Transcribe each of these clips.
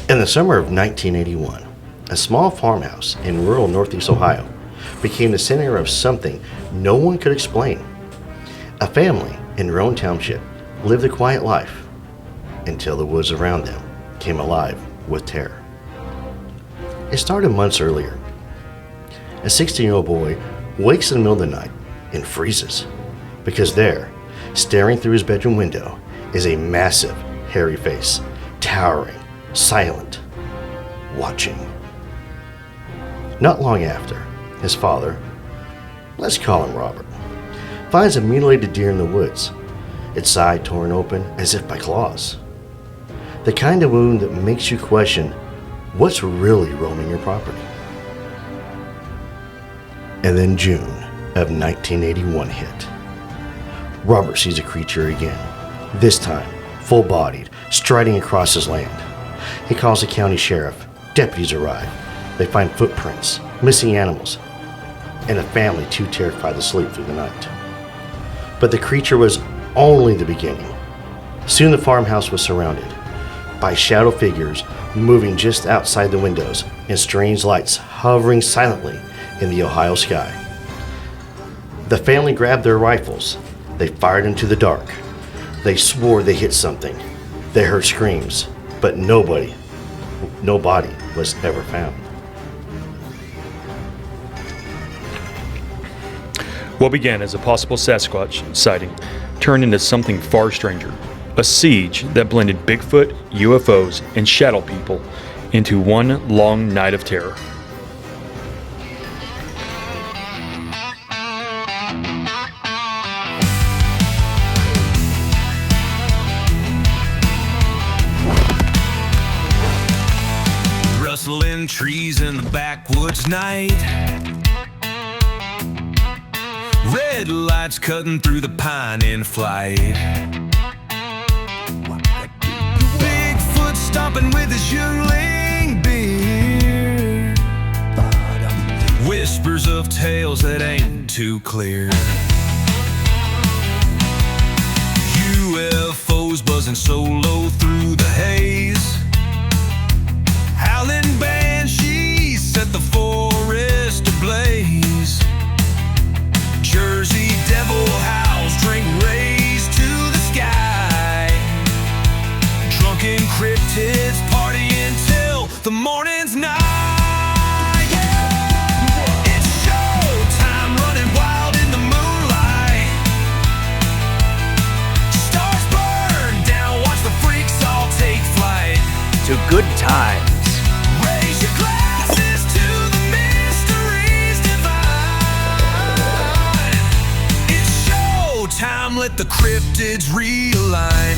In the summer of 1981, a small farmhouse in rural northeast Ohio became the center of something no one could explain. A family in Orton township lived a quiet life until the woods around them came alive with terror. It started months earlier. A 16-year-old boy wakes in the middle of the night and freezes because there, staring through his bedroom window, is a massive, hairy face, towering, silent, watching. Not long after, his father, let's call him Robert, finds a mutilated deer in the woods, its side torn open as if by claws. The kind of wound that makes you question what's really roaming your property. And then June of 1981 hit. Robert sees a creature again, this time full-bodied, striding across his land. He calls the county sheriff. Deputies arrive. They find footprints, missing animals, and a family too terrified to sleep through the night. But the creature was only the beginning. Soon the farmhouse was surrounded by shadow figures moving just outside the windows and strange lights hovering silently in the Ohio sky. The family grabbed their rifles. They fired into the dark. They swore they hit something. They heard screams, but no body was ever found. What began as a possible Sasquatch sighting turned into something far stranger. A siege that blended Bigfoot, UFOs, and shadow people into one long night of terror. Rustling trees in the backwoods night, red lights cutting through the pine in flight. Bigfoot stomping with his youngling beard, whispers of tales that ain't too clear. UFOs buzzing solo through the haze, howling banshees set the forest ablaze. Jersey devil howls, drink rays to the sky. Drunken cryptids party until the morning's night. Yeah. It's showtime, running wild in the moonlight. Stars burn down, watch the freaks all take flight to good times. Raise your glasses to the mysteries divine. It's showtime, let the cryptids realign.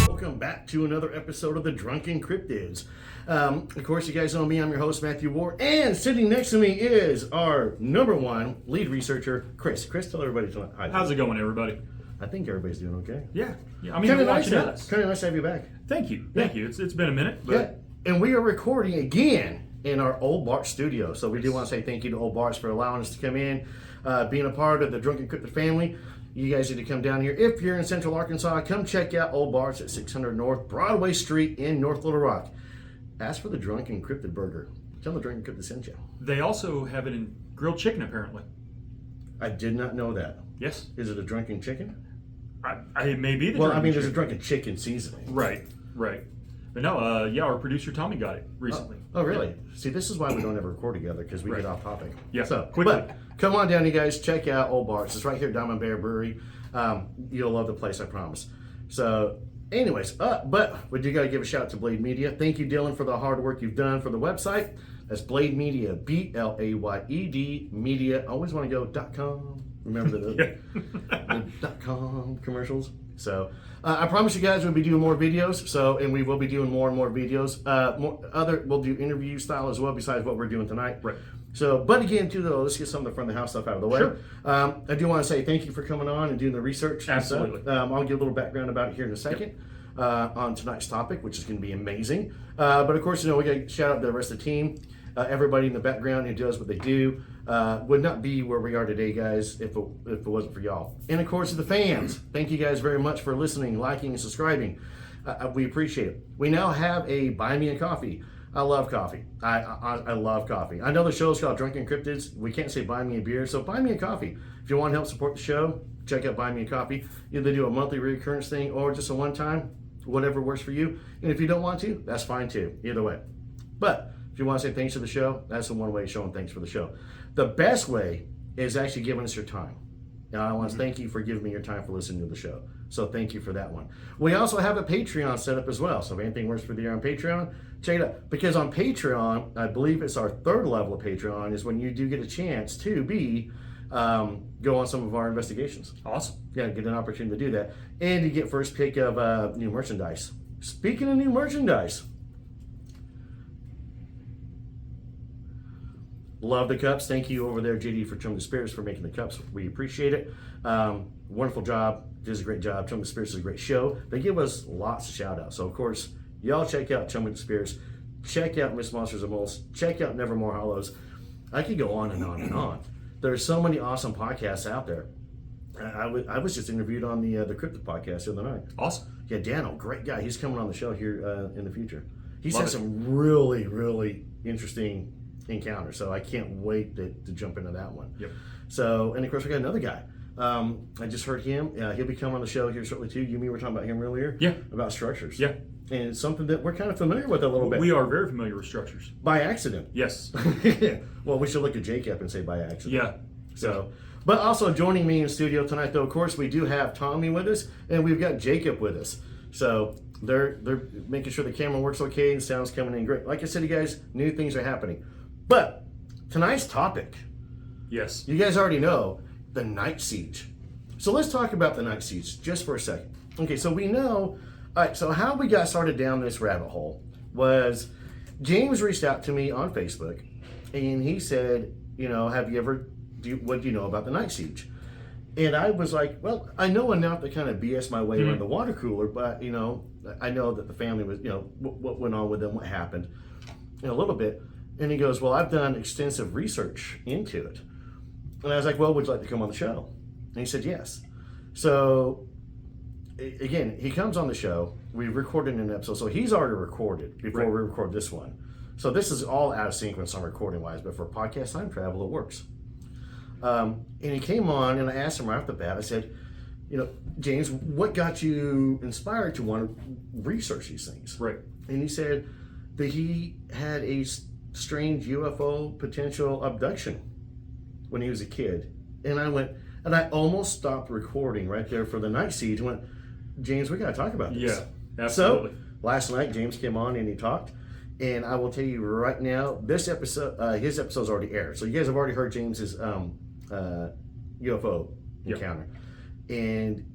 Welcome back to another episode of the Drunkencryptids. Of course, you guys know me. I'm your host, Matthew Ward. And sitting next to me is our number one lead researcher, Chris. Chris, tell everybody hi. How's it going, everybody? I think everybody's doing okay. Yeah. I mean, Kind of you're nice, watching huh? us. Kind of nice to have you back. Thank you. It's been a minute, but Yeah, and we are recording again in our Old Bart studio. So we do want to say thank you to Old Bart's for allowing us to come in, being a part of the Drunken Cryptid family. You guys need to come down here. If you're in Central Arkansas, come check out Old Bart's at 600 North Broadway Street in North Little Rock. Ask for the Drunken Cryptid burger. Tell them the Drunken Cryptid sent you. they also have it in grilled chicken, apparently. I did not know that. Yes. Is it a drunken chicken? It may be the Well, I drunken mean, there's a chicken. drunken chicken seasoning. Right. But no, our producer Tommy got it recently. Oh, really? See, this is why we don't ever record together, because we Right. get off topic. Yeah, So, quickly. but come on down, you guys. Check out Old Bart's. It's right here at Diamond Bear Brewery. You'll love the place, I promise. So, anyways, but we do got to give a shout out to Blade Media. Thank you, Dylan, for the hard work you've done for the website. That's Blade Media, BLAYED Media. I always want to go .com. Remember the .com commercials. So I promise you guys we'll be doing more videos. And we will be doing more and more videos. We'll do interview style as well besides what we're doing tonight. Right. So, but again, too, though, let's get some of the front of the house stuff out of the way. Sure. I do want to say thank you for coming on and doing the research. Absolutely. And stuff. I'll give a little background about it here in a second. On tonight's topic, which is going to be amazing. But of course, we got to shout out the rest of the team, everybody in the background who does what they do. Would not be where we are today, guys, if it wasn't for y'all. And of course, the fans. Thank you guys very much for listening, liking, and subscribing. We appreciate it. We now have a Buy Me a Coffee. I love coffee. I love coffee. I know the show's called Drunkencryptids. We can't say buy me a beer, so buy me a coffee. If you want to help support the show, check out Buy Me a Coffee. Either do a monthly recurrence thing or just a one-time, whatever works for you. And if you don't want to, that's fine too. Either way. But if you want to say thanks to the show, that's the one way of showing thanks for the show. The best way is actually giving us your time. And I want to thank you for giving me your time for listening to the show. So thank you for that one. We also have a Patreon set up as well. So if anything works for you on Patreon, check it out. Because on Patreon, I believe it's our third level of Patreon, is when you do get a chance to go on some of our investigations. Awesome. Yeah, get an opportunity to do that. And you get first pick of new merchandise. Speaking of new merchandise, love the cups. Thank you over there, JD, for Chum the Spirits, for making the cups. We appreciate it. Wonderful job. Does a great job. Chum the Spirits is a great show. They give us lots of shout outs. So, of course, y'all check out Chum the Spirits. Check out Miss Monsters and Moles. Check out Nevermore Hollows. I could go on and on and on. There's so many awesome podcasts out there. I was just interviewed on the Cryptid podcast the other night. Awesome. Yeah, Daniel, great guy. He's coming on the show here in the future. He's Love had it. some really, really interesting encounters, so I can't wait to jump into that one. Yep. So, and of course, we got another guy. I just heard him. He'll be coming on the show here shortly too. You and me were talking about him earlier. Yeah. About structures. Yeah. And it's something that we're kind of familiar with a little bit. We are very familiar with structures. By accident. Yes. Well, we should look at Jacob and say by accident. Yeah. So, but also joining me in studio tonight, though, of course, we do have Tommy with us, and we've got Jacob with us. So they're making sure the camera works okay and sound's coming in great. Like I said, you guys, new things are happening. But tonight's topic, Yes. you guys already know, the night siege. So let's talk about the night siege just for a second. Okay, so we know. All right, so how we got started down this rabbit hole was James reached out to me on Facebook, and he said, have you ever, what do you know about the night siege? And I was like, well, I know enough to kind of BS my way around the water cooler, but, I know that the family was, what went on with them, what happened, a little bit. And he goes, well, I've done extensive research into it. And I was like, well, would you like to come on the show? And he said, yes. So, again, he comes on the show. We recorded an episode. So he's already recorded before we record this one. So this is all out of sequence on recording-wise. But for podcast time travel, it works. And he came on, and I asked him right off the bat, I said, James, what got you inspired to want to research these things? Right. And he said that he had a strange UFO potential abduction when he was a kid. And I went, and I almost stopped recording right there for the night siege and went, James, we got to talk about this. Yeah, absolutely. So last night, James came on and he talked. And I will tell you right now, this episode, his episode's already aired. So you guys have already heard James's UFO encounter. And,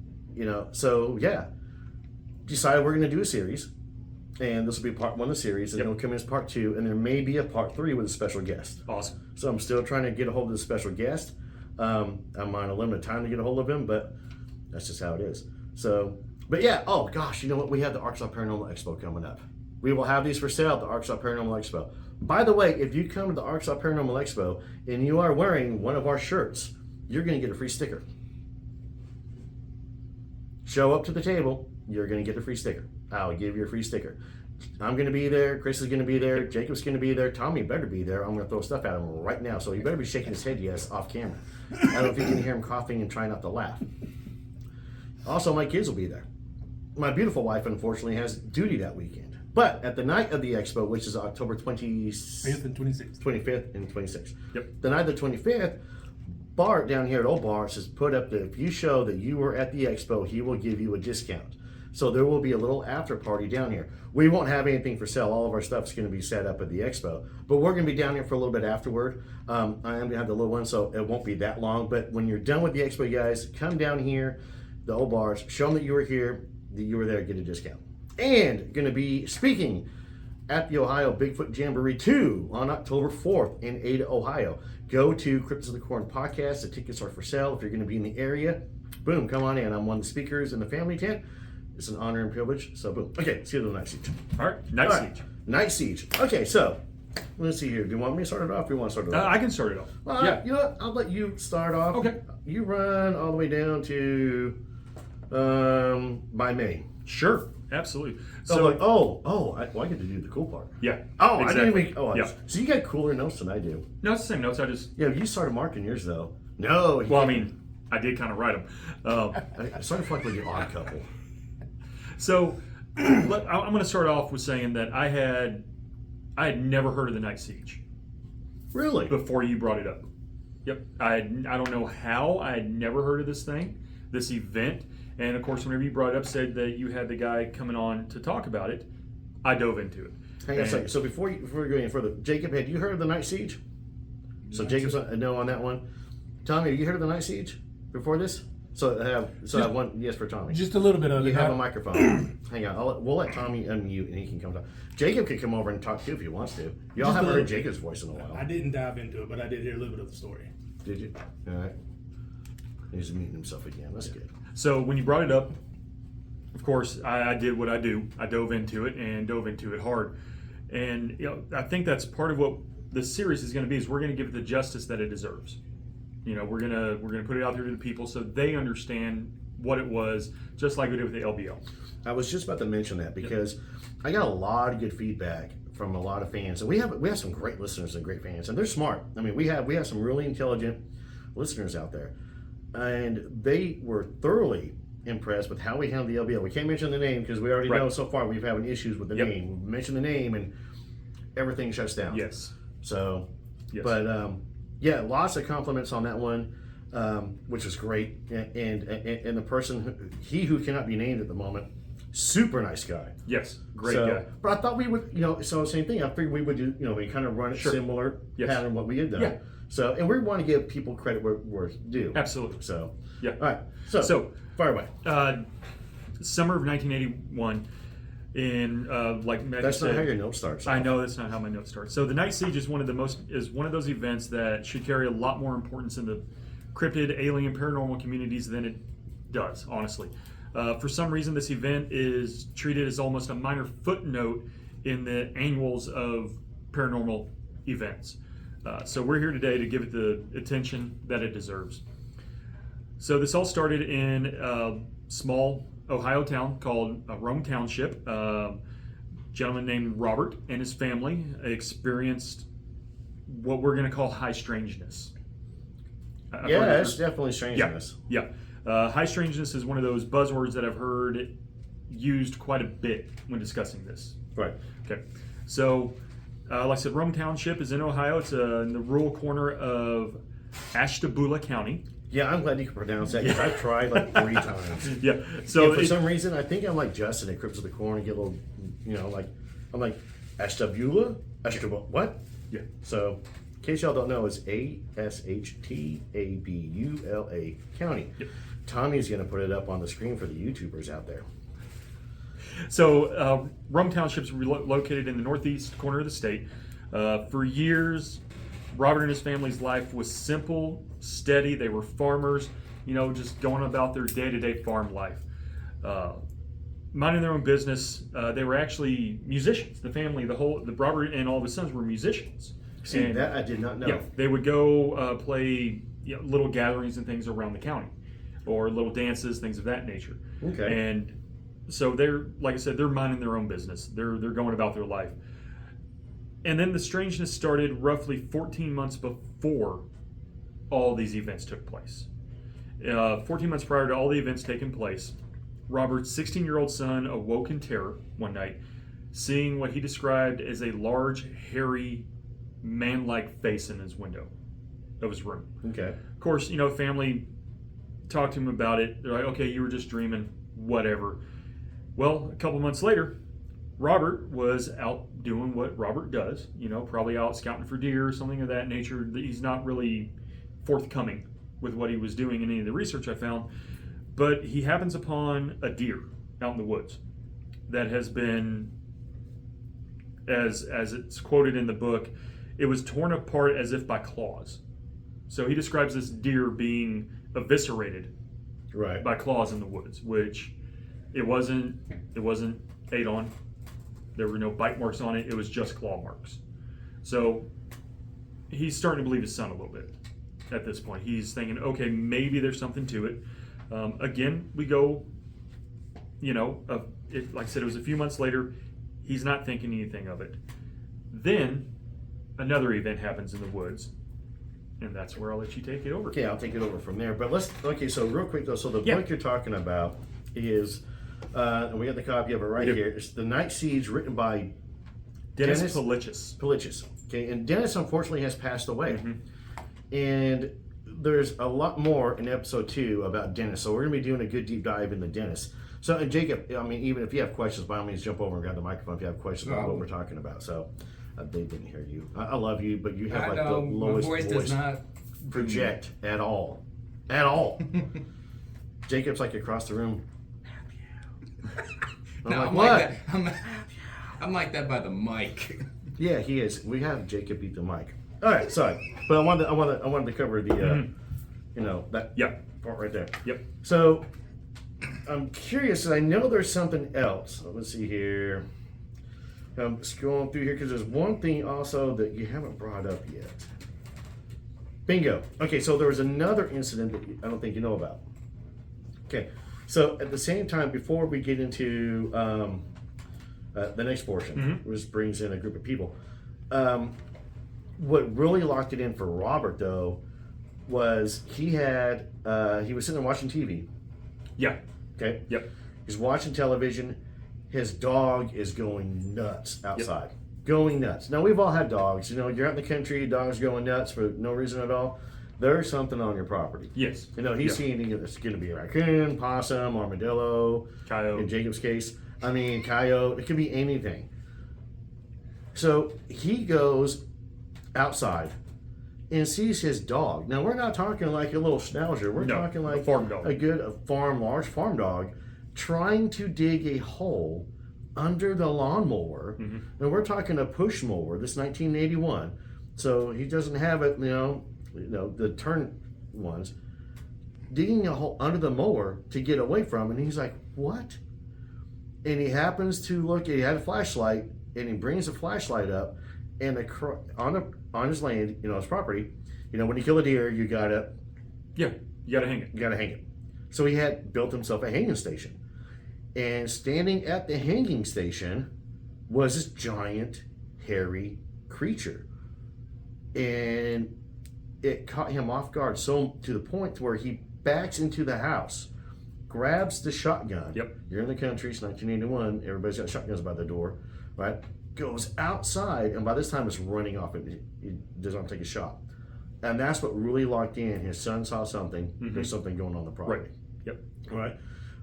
so yeah, decided we're going to do a series. And this will be part one of the series, and it'll come in as part two, and there may be a part three with a special guest. Awesome. So I'm still trying to get a hold of the special guest. I'm on a limited time to get a hold of him, but that's just how it is. So, but yeah, oh gosh, you know what? We have the Arkansas Paranormal Expo coming up. We will have these for sale at the Arkansas Paranormal Expo. By the way, if you come to the Arkansas Paranormal Expo and you are wearing one of our shirts, you're going to get a free sticker. Show up to the table, you're going to get a free sticker. I'll give you a free sticker. I'm going to be there. Chris is going to be there. Jacob's going to be there. Tommy better be there. I'm going to throw stuff at him right now. So he better be shaking his head yes off camera. I don't know if you can hear him coughing and trying not to laugh. Also, my kids will be there. My beautiful wife, unfortunately, has duty that weekend. But at the night of the expo, which is October 25th and 26th. Yep. The night of the 25th, Bart down here at Old Bart has put up that if you show that you were at the expo, he will give you a discount. So there will be a little after party down here. We won't have anything for sale. All of our stuff is going to be set up at the expo. But we're going to be down here for a little bit afterward. I am going to have the little one, so it won't be that long. But when you're done with the expo, you guys, come down here, the Old Bars, show them that you were here, that you were there, get a discount. And going to be speaking at the Ohio Bigfoot Jamboree 2 on October 4th in Ada, Ohio. Go to Cryptids of the Corn podcast. The tickets are for sale. If you're going to be in the area, boom, come on in. I'm one of the speakers in the family tent. It's an honor and privilege. So, boom. Okay, let's get to the night siege. All right, night siege. Night siege. Okay, so let's see here. Do you want me to start it off? Or you want to start it off? I can start it off. Yeah. You know what? I'll let you start off. Okay. You run all the way down to by May. Sure. Absolutely. So like, I get to do the cool part. Yeah. Oh, exactly. I didn't even. Oh, Yeah. So you got cooler notes than I do. No, it's the same notes. I just. Yeah, you started marking yours though. No. Well, I mean, I did kind of write them. I started to like the odd couple. So, I'm going to start off with saying that I had never heard of the Night Siege Really? before you brought it up. Yep. I don't know how. I had never heard of this thing, this event. And of course, whenever you brought it up, said that you had the guy coming on to talk about it, I dove into it. Hang on a second. So before we go any further, Jacob, had you heard of the Night Siege? So Jacob's a no on that one. Tommy, have you heard of the Night Siege before this? So I have one yes for Tommy. Just a little bit of it. You have a microphone. Hang on. We'll let Tommy unmute and he can come talk. Jacob can come over and talk too if he wants to. Y'all Just haven't a heard little. Jacob's voice in a while. I didn't dive into it, but I did hear a little bit of the story. Did you? All right. He's muting himself again. That's good. So when you brought it up, of course, I did what I do. I dove into it hard. And I think that's part of what this series is going to be, is we're going to give it the justice that it deserves. We're gonna put it out there to the people so they understand what it was, just like we did with the LBL. I was just about to mention that because I got a lot of good feedback from a lot of fans, and we have some great listeners and great fans, and they're smart. I mean, we have some really intelligent listeners out there, and they were thoroughly impressed with how we handled the LBL. We can't mention the name because we already know so far we've having issues with the name. We mention the name and everything shuts down. Yes. So, yes. But yeah, lots of compliments on that one, which was great. And the person, who cannot be named at the moment, super nice guy. Yes, great guy. But I thought we would, so same thing. I figured we would do, we kind of run it similar pattern what we had done. Yeah. So, and we want to give people credit where it's due. Absolutely. So, yeah. All right. So fire away. Summer of 1981. In like Meg That's said, not how your note starts. I know that's not how my note starts. So the Night Siege is one of those events that should carry a lot more importance in the cryptid, alien, paranormal communities than it does, honestly. For some reason, this event is treated as almost a minor footnote in the annuals of paranormal events. So we're here today to give it the attention that it deserves. So this all started in a small Ohio town called Rome Township. A gentleman named Robert and his family experienced what we're going to call high strangeness. It's definitely strangeness. Yeah. High strangeness is one of those buzzwords that I've heard used quite a bit when discussing this. Right. Okay. So, like I said, Rome Township is in Ohio. It's in the rural corner of Ashtabula County. Yeah, I'm glad you can pronounce that because I've tried like 3 times. Yeah. So for some reason, I think I'm like Justin at Cryptids of the Corn and get a little, I'm like Ashtabula, what? Yeah. So, in case y'all don't know, it's Ashtabula County. Yep. Tommy's gonna put it up on the screen for the YouTubers out there. So, Rome Township is located in the northeast corner of the state. For years, Robert and his family's life was simple, steady. They were farmers, just going about their day-to-day farm life. Minding their own business. They were actually musicians. The family, the Robert and all of his sons were musicians. See, and that I did not know. Yeah, they would go play little gatherings and things around the county, or little dances, things of that nature. Okay. And so they're, like I said, they're minding their own business. They're going about their life. And then the strangeness started roughly 14 months before all these events took place. 14 months prior to all the events taking place, Robert's 16-year-old son awoke in terror one night, seeing what he described as a large, hairy, man-like face in his window of his room. Okay. Of course, family talked to him about it. They're like, okay, you were just dreaming, whatever. Well, a couple months later, Robert was out doing what Robert does, probably out scouting for deer or something of that nature. He's not really forthcoming with what he was doing in any of the research I found, but he happens upon a deer out in the woods that has been, as it's quoted in the book, it was torn apart as if by claws. So he describes this deer being eviscerated by claws in the woods, which it wasn't ate on. There were no bite marks on it. It was just claw marks. So he's starting to believe his son a little bit at this point. He's thinking, okay, maybe there's something to it. Again, we go like I said, it was a few months later. He's not thinking anything of it. Then another event happens in the woods, and that's where I'll let you take it over. Okay, I'll take it over from there. But so real quick though, so the book you're talking about is, and we got the copy of it right here. It's The Night Siege, written by Dennis Pilichis. Okay, and Dennis unfortunately has passed away. And there's a lot more in episode 2 about Dennis. So we're going to be doing a good deep dive into Dennis. So, and Jacob, I mean, even if you have questions, by all means, jump over and grab the microphone if you have questions about what we're talking about. So they didn't hear you. I love you, but you have the lowest voice does not project at all. At all. Jacob's like across the room. I'm like that. I'm like that by the mic. Yeah, he is. We have Jacob beat the mic. All right, sorry, but I wanted to cover the, that part right there. Yep. So I'm curious, and I know there's something else. So let's see here. I'm scrolling through here because there's one thing also that you haven't brought up yet. Bingo. Okay, so there was another incident that I don't think you know about. Okay, so at the same time, before we get into the next portion, which brings in a group of people, what really locked it in for Robert though was he was sitting there watching TV. Yeah. Okay. Yep. He's watching television. His dog is going nuts outside. Going nuts. Now we've all had dogs. You're out in the country, dog's going nuts for no reason at all. There's something on your property. Yes. He's seeing it's going to be a raccoon, possum, armadillo, coyote. In Jacob's case, coyote. It could be anything. So he goes outside and sees his dog. Now we're not talking like a little schnauzer. We're talking like a farm dog. Large farm dog, trying to dig a hole under the lawnmower. And we're talking a push mower. This 1981, so he doesn't have it. The turn ones, digging a hole under the mower to get away from. And he's like, "What?" And he happens to look. He had a flashlight, and he brings the flashlight up, and on his land, his property. When you kill a deer, you gotta hang it. You gotta hang it. So he had built himself a hanging station, and standing at the hanging station was this giant, hairy creature, and it caught him off guard. So to the point where he backs into the house, grabs the shotgun. Yep. You're in the country. It's 1981. Everybody's got shotguns by the door, right? Goes outside, and by this time it's running off. He does not take a shot, and that's what really locked in. His son saw something. There's something going on the property. Right. Yep. All right.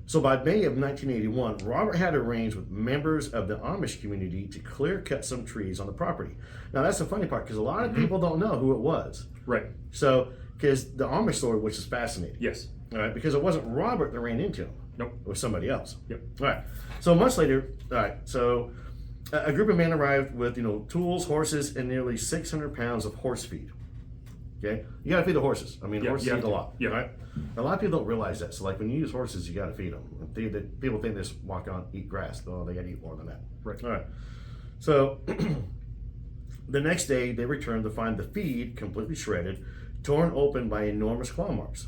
So by May of 1981, Robert had arranged with members of the Amish community to clear cut some trees on the property. Now that's the funny part, because a lot of people don't know who it was. Right. So, because the Amish story, which is fascinating. Yes. All right, because it wasn't Robert that ran into him. Nope. It was somebody else. Yep. All right. So months later, so a group of men arrived with tools, horses, and nearly 600 pounds of horse feed. Okay, you got to feed the horses. Horses eat a lot. Yeah. Right. A lot of people don't realize that. So like when you use horses, you got to feed them. People think they just walk on, eat grass. Oh, they got to eat more than that. Right. All right. So the next day, they returned to find the feed completely shredded, torn open by enormous claw marks,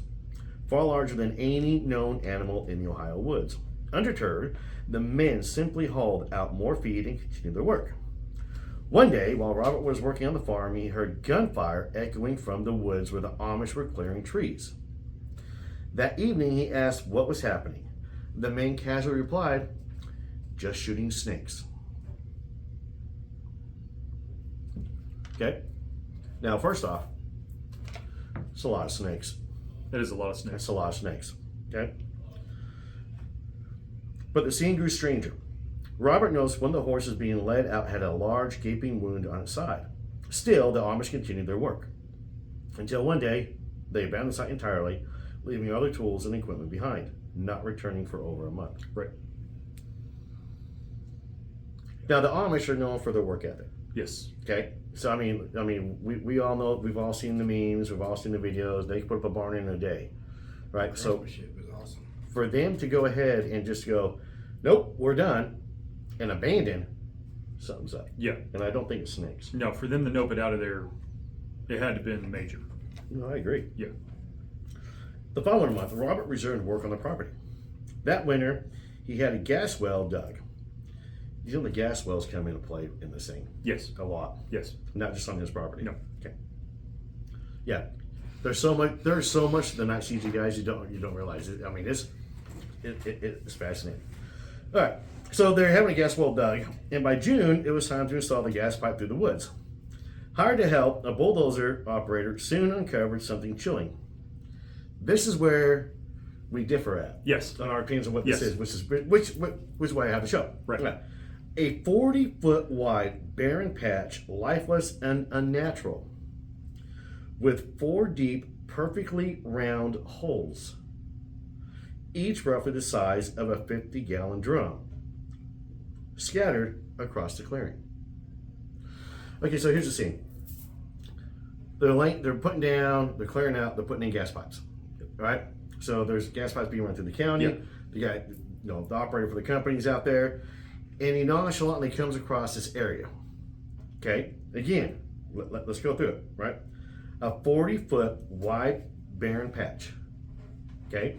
far larger than any known animal in the Ohio woods. Undeterred, the men simply hauled out more feed and continued their work. One day, while Robert was working on the farm, he heard gunfire echoing from the woods where the Amish were clearing trees. That evening, he asked what was happening. The men casually replied, "Just shooting snakes." Okay? Now, first off, it's a lot of snakes. That is a lot of snakes. That's a lot of snakes. Okay? But the scene grew stranger. Robert noticed one of the horses being led out had a large gaping wound on its side. Still, the Amish continued their work. Until one day, they abandoned the site entirely, leaving all their tools and equipment behind, not returning for over a month. Right. Now, the Amish are known for their work ethic. Yes. Okay? So, we all know, we've all seen the memes, we've all seen the videos. They put up a barn in a day. Right? So, Craftsmanship is awesome. for them to go ahead and just go, "Nope, we're done," and abandon, something's up. Yeah. And I don't think it's snakes. No, for them to nope it out of there, it had to have been major. No, I agree. Yeah. The following month, Robert resumed work on the property. That winter, he had a gas well dug. You know the gas wells come into play in this thing Yes. a lot, Yes. not just on his property. No. Okay. Yeah, there's so much to the night siege, you guys. You don't realize it. I mean, it's fascinating. All right, so they're having a gas well dug, and by June it was time to install the gas pipe through the woods. Hired to help, a bulldozer operator soon uncovered something chilling. This is where we differ at. Yes. On our opinions on what this Yes. is, which is why I have the show. Right. Yeah. A 40-foot wide barren patch, lifeless and unnatural, with 4 deep, perfectly round holes, each roughly the size of a 50-gallon drum, scattered across the clearing. Okay, so here's the scene. They're putting down, they're clearing out, they're putting in gas pipes. All right? So there's gas pipes being run through the county. Yep. The guy, the operator for the company's out there, and he nonchalantly comes across this area. Okay? Again, let's go through it, right? A 40-foot wide barren patch. Okay?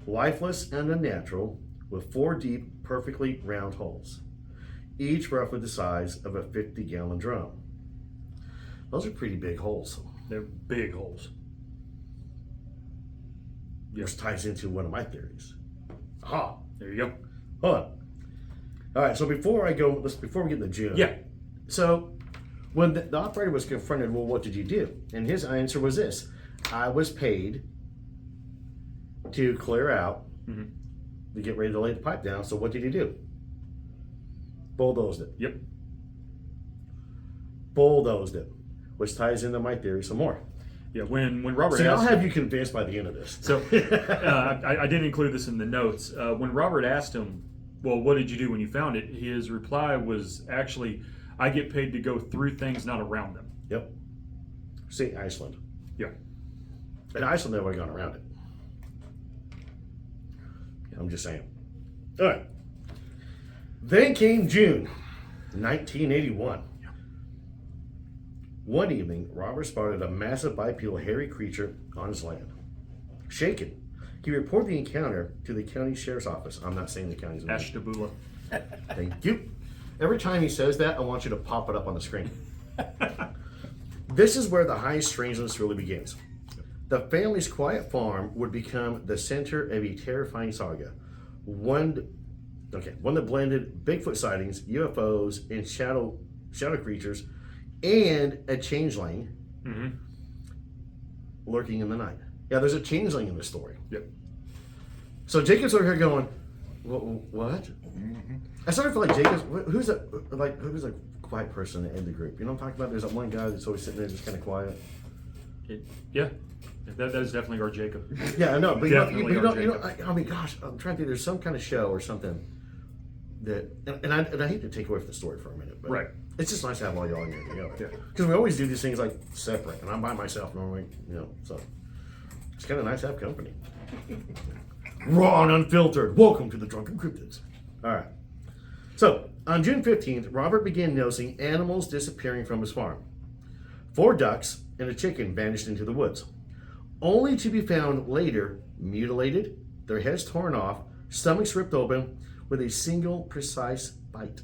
Lifeless and unnatural, with 4 deep, perfectly round holes, each roughly the size of a 50-gallon drum. Those are pretty big holes. They're big holes. Which ties into one of my theories. Aha! There you go. Hold on. All right, so before we get into June. Yeah. So when the operator was confronted, well, what did you do? And his answer was this: I was paid to clear out, to get ready to lay the pipe down. So what did he do? Bulldozed it. Yep. Bulldozed it, which ties into my theory some more. Yeah. When Robert See, I'll asked have you convinced by the end of this. So I didn't include this in the notes. When Robert asked him, well, what did you do when you found it? His reply was actually, I get paid to go through things, not around them. Yep. See, Iceland. Yeah. In Iceland, they would have gone around it. I'm just saying. All right. Then came June 1981. One evening, Robert spotted a massive bipedal hairy creature on his land. Shaken, he reported the encounter to the county sheriff's office. I'm not saying the county's name. Ashtabula. Thank you. Every time he says that, I want you to pop it up on the screen. This is where the highest strangeness really begins. The family's quiet farm would become the center of a terrifying saga. One that blended Bigfoot sightings, UFOs, and shadow creatures, and a changeling lurking in the night. Yeah, there's a changeling in this story. Yep. So Jacob's over here going, what? I started to feel like Jacob's. Who's a quiet person in the group? You know what I'm talking about? There's that one guy that's always sitting there, just kind of quiet. Yeah. That is definitely our Jacob. Yeah, I know, but Definitely you know, our I mean, gosh, I'm trying to think. There's some kind of show or something that, and I hate to take away from the story for a minute, but Right. it's just nice to have all y'all in here together. Yeah. Because we always do these things like separate, and I'm by myself normally, so it's kind of nice to have company. Raw and unfiltered. Welcome to the Drunken Cryptids. All right. So on June 15th, Robert began noticing animals disappearing from his farm. 4 ducks and a chicken vanished into the woods, only to be found later mutilated, their heads torn off, stomachs ripped open with a single precise bite.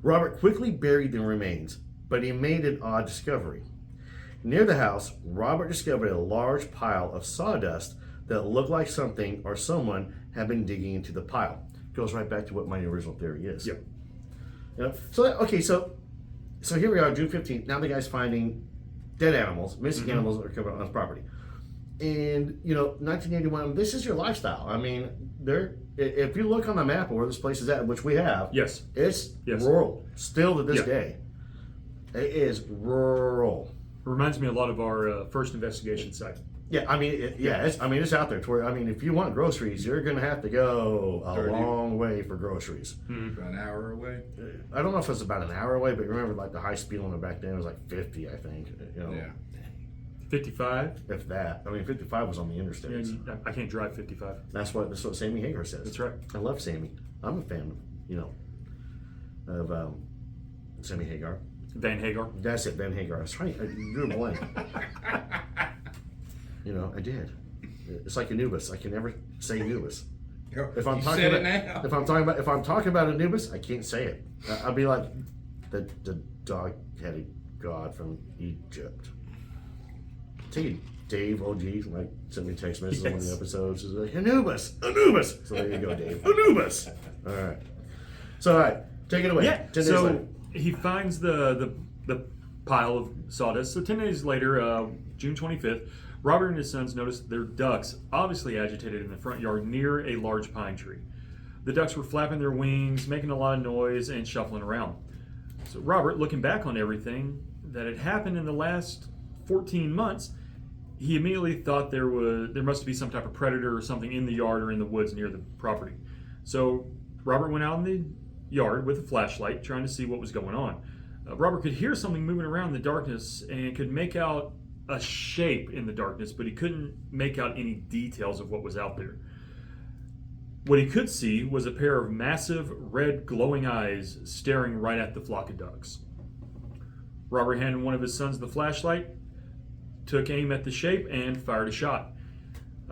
Robert quickly buried the remains, but he made an odd discovery. Near the house, Robert discovered a large pile of sawdust that looked like something or someone had been digging into the pile. Goes right back to what my original theory is. Yep. So here we are, June 15th. Now the guy's finding dead animals, missing animals that are covered on his property. And 1981. This is your lifestyle. I mean, if you look on the map of where this place is at, which we have, Yes. it's Yes. rural still to this Yeah. day. It is rural. Reminds me a lot of our first investigation site. Yeah, I mean, it's out there. To where, if you want groceries, you're gonna have to go a 30. long way for groceries. About an hour away. I don't know if it's about an hour away, but remember, like the high speed limit back then was like 50, I think. Yeah. 55. If that. 55 was on the interstates. Yeah, I can't drive 55. That's what Sammy Hagar says. That's right. I love Sammy. I'm a fan of Sammy Hagar. Van Hagar. That's it, Van Hagar. I was trying to do a blank. I did. It's like Anubis. I can never say Anubis. If I'm You talking said about, it now. if I'm talking about Anubis, I can't say it. I'll be like the dog-headed god from Egypt. Tell you, Dave, OG, like sent me text messages on one of the episodes. He's like, Anubis. So there you go, Dave. Anubis. All right. So all right, take it away. Yeah. 10 days So later. he finds the pile of sawdust. So 10 days later, June 25th, Robert and his sons noticed their ducks obviously agitated in the front yard near a large pine tree. The ducks were flapping their wings, making a lot of noise, and shuffling around. So Robert, looking back on everything that had happened in the last 14 months, he immediately thought there must be some type of predator or something in the yard or in the woods near the property. So Robert went out in the yard with a flashlight, trying to see what was going on. Robert could hear something moving around in the darkness and could make out a shape in the darkness, but he couldn't make out any details of what was out there. What he could see was a pair of massive red glowing eyes staring right at the flock of ducks. Robert handed one of his sons the flashlight, took aim at the shape, and fired a shot.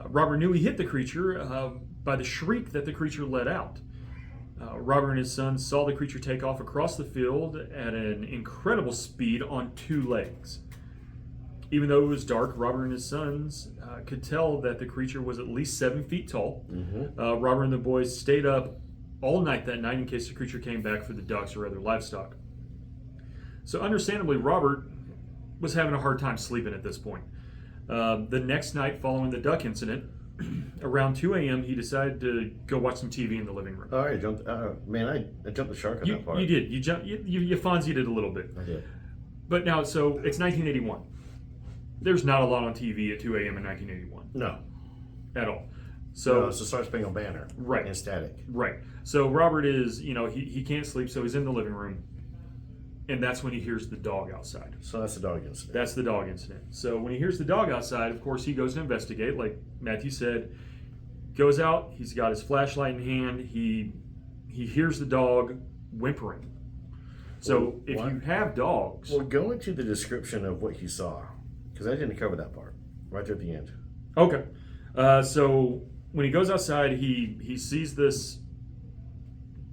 Robert knew he hit the creature by the shriek that the creature let out. Robert and his sons saw the creature take off across the field at an incredible speed on 2 legs. Even though it was dark, Robert and his sons could tell that the creature was at least 7 feet tall. Robert and the boys stayed up all night that night in case the creature came back for the ducks or other livestock. So understandably, Robert was having a hard time sleeping at this point. The next night following the duck incident, around 2 a.m., he decided to go watch some TV in the living room. All right, jumped. Man, I jumped the shark on that part. You did. You Fonzied it a little bit. I did. But now, so it's 1981. There's not a lot on TV at 2 a.m. in 1981 No. at all. So It's the Star Spangled Banner. Right. And Static. right. So Robert is, he can't sleep, so he's in the living room, and that's when he hears the dog outside. So that's the dog incident. That's the dog incident. So when he hears the dog outside, of course, he goes to investigate. Like Matthew said, goes out. He's got his flashlight in hand. He hears the dog whimpering. So Well, if what? you have dogs, Well, go into the description of what he saw, because I didn't cover that part right there at the end. okay. So when he goes outside, he sees this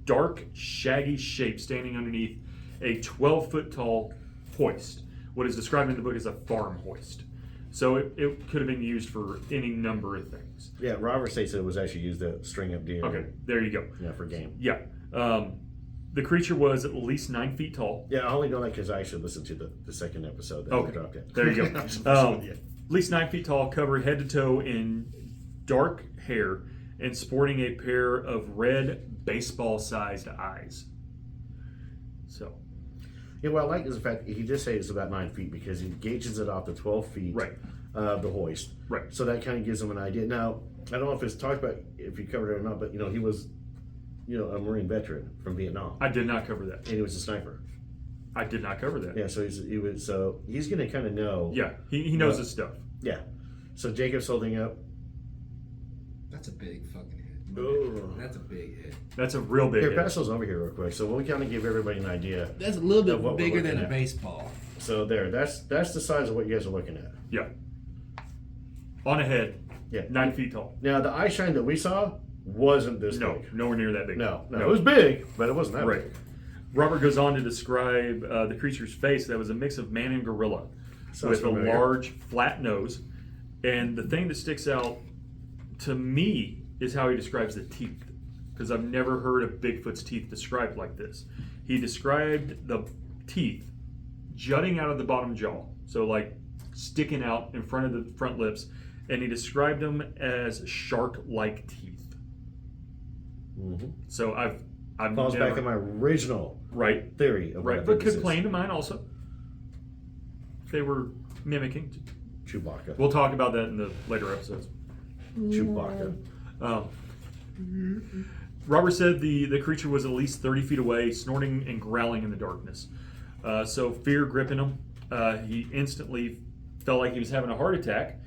dark, shaggy shape standing underneath a 12-foot tall hoist. What is described in the book as a farm hoist. So it could have been used for any number of things. Yeah, Robert states that it was actually used to string up deer. Okay, there you go. Yeah, for game. Yeah. The creature was at least 9 feet tall. Yeah, I only know that because I actually listened to the second episode that Okay, we dropped it. there you I'm go. just messing with you. At least 9 feet tall, covered head to toe in dark hair, and sporting a pair of red baseball-sized eyes. So, Yeah, what I like is the fact he just said it's about 9 feet because he gauges it off the 12 feet Right. of the hoist. right. So that kind of gives him an idea. Now, I don't know if it's talked about, if you covered it or not, but he was, a Marine veteran from Vietnam, I did not cover that. and he was a sniper. I did not cover that. Yeah, so he's going to kind of know. Yeah, he knows Well, his stuff. Yeah. So Jacob's holding up. That's a big fucking hit. Oh. That's a big hit. That's a real big Here, hit. pass those over here real quick. So we'll kind of give everybody an idea. That's a little Of what we're bit bigger looking than a at. baseball. So that's the size of what you guys are looking at. Yeah. On a head, Yeah. 9 feet tall. Now the eye shine that we saw wasn't this No, big. nowhere near that big. No, it was big, but it wasn't that Right. big. Robert goes on to describe the creature's face that was a mix of man and gorilla, Sounds with a familiar. large, flat nose. And the thing that sticks out to me is how he describes the teeth, because I've never heard of Bigfoot's teeth described like this. He described the teeth jutting out of the bottom jaw, so like sticking out in front of the front lips, and he described them as shark-like teeth. Mm-hmm. So I've Falls never, back to my original right. theory of what I Right, think but this could is. play into mine also. They were mimicking. Chewbacca. We'll talk about that in the later episodes. Chewbacca. Robert said the creature was at least 30 feet away, snorting and growling in the darkness. So fear gripping him, he instantly felt like he was having a heart attack.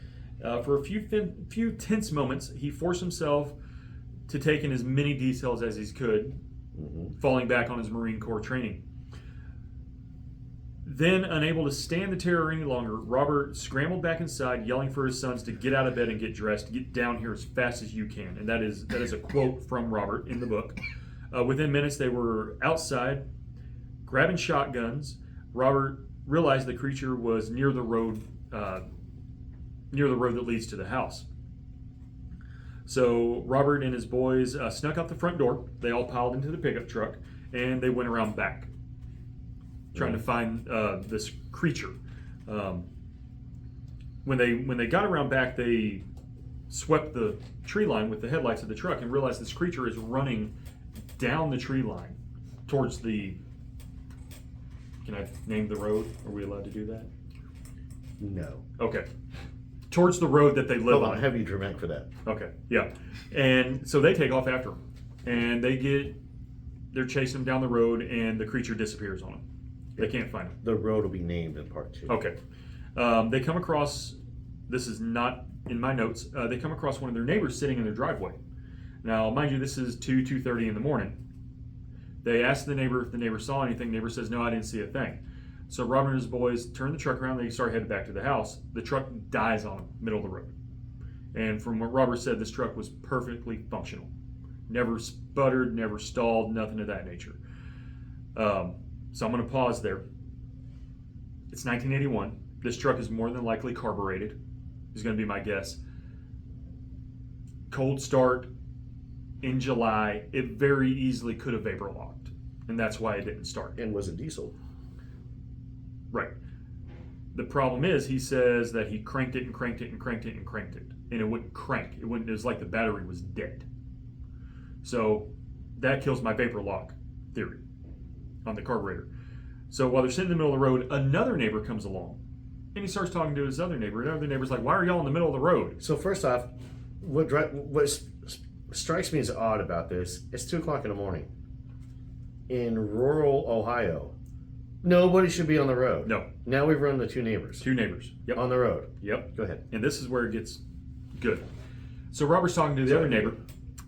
For a few tense moments, he forced himself to take in as many details as he could, falling back on his Marine Corps training. Then, unable to stand the terror any longer, Robert scrambled back inside, yelling for his sons to get out of bed and get dressed, get down here as fast as you can. And that is a quote from Robert in the book. Within minutes, they were outside, grabbing shotguns. Robert realized the creature was near the road that leads to the house. So Robert and his boys snuck out the front door. They all piled into the pickup truck, and they went around back, trying to find this creature. When they got around back, they swept the tree line with the headlights of the truck and realized this creature is running down the tree line towards the... Can I name the road? Are we allowed to do that? No. Okay. Towards the road that they live Hold on. on, heavy dramatic for that. Okay, yeah. And so they take off after him. And they're chasing him down the road, and the creature disappears on them. They can't find him. The road will be named in part 2. Okay. They come across, this is not in my notes, they come across one of their neighbors sitting in their driveway. Now, mind you, this is 2:30 in the morning. They asked the neighbor if the neighbor saw anything. The neighbor says, no, I didn't see a thing. So Robert and his boys turn the truck around. They start heading back to the house. The truck dies on them, middle of the road. And from what Robert said, this truck was perfectly functional. Never sputtered, never stalled, nothing of that nature. So I'm going to pause there. It's 1981. This truck is more than likely carbureted, is going to be my guess. Cold start in July. It very easily could have vapor locked, and that's why it didn't start. And was it diesel? Right. The problem is, he says that he cranked it and cranked it and cranked it and cranked it, and it wouldn't crank. It was like the battery was dead. So that kills my vapor lock theory on the carburetor. So while they're sitting in the middle of the road, another neighbor comes along, and he starts talking to his other neighbor. And the other neighbor's like, "Why are y'all in the middle of the road?" So first off, what strikes me as odd about this, it's 2 o'clock in the morning in rural Ohio. Nobody should be on the road. No. Now we've run the 2 neighbors. 2 neighbors. Yep. On the road. Yep. Go ahead. And this is where it gets good. So Robert's talking to the other neighbor,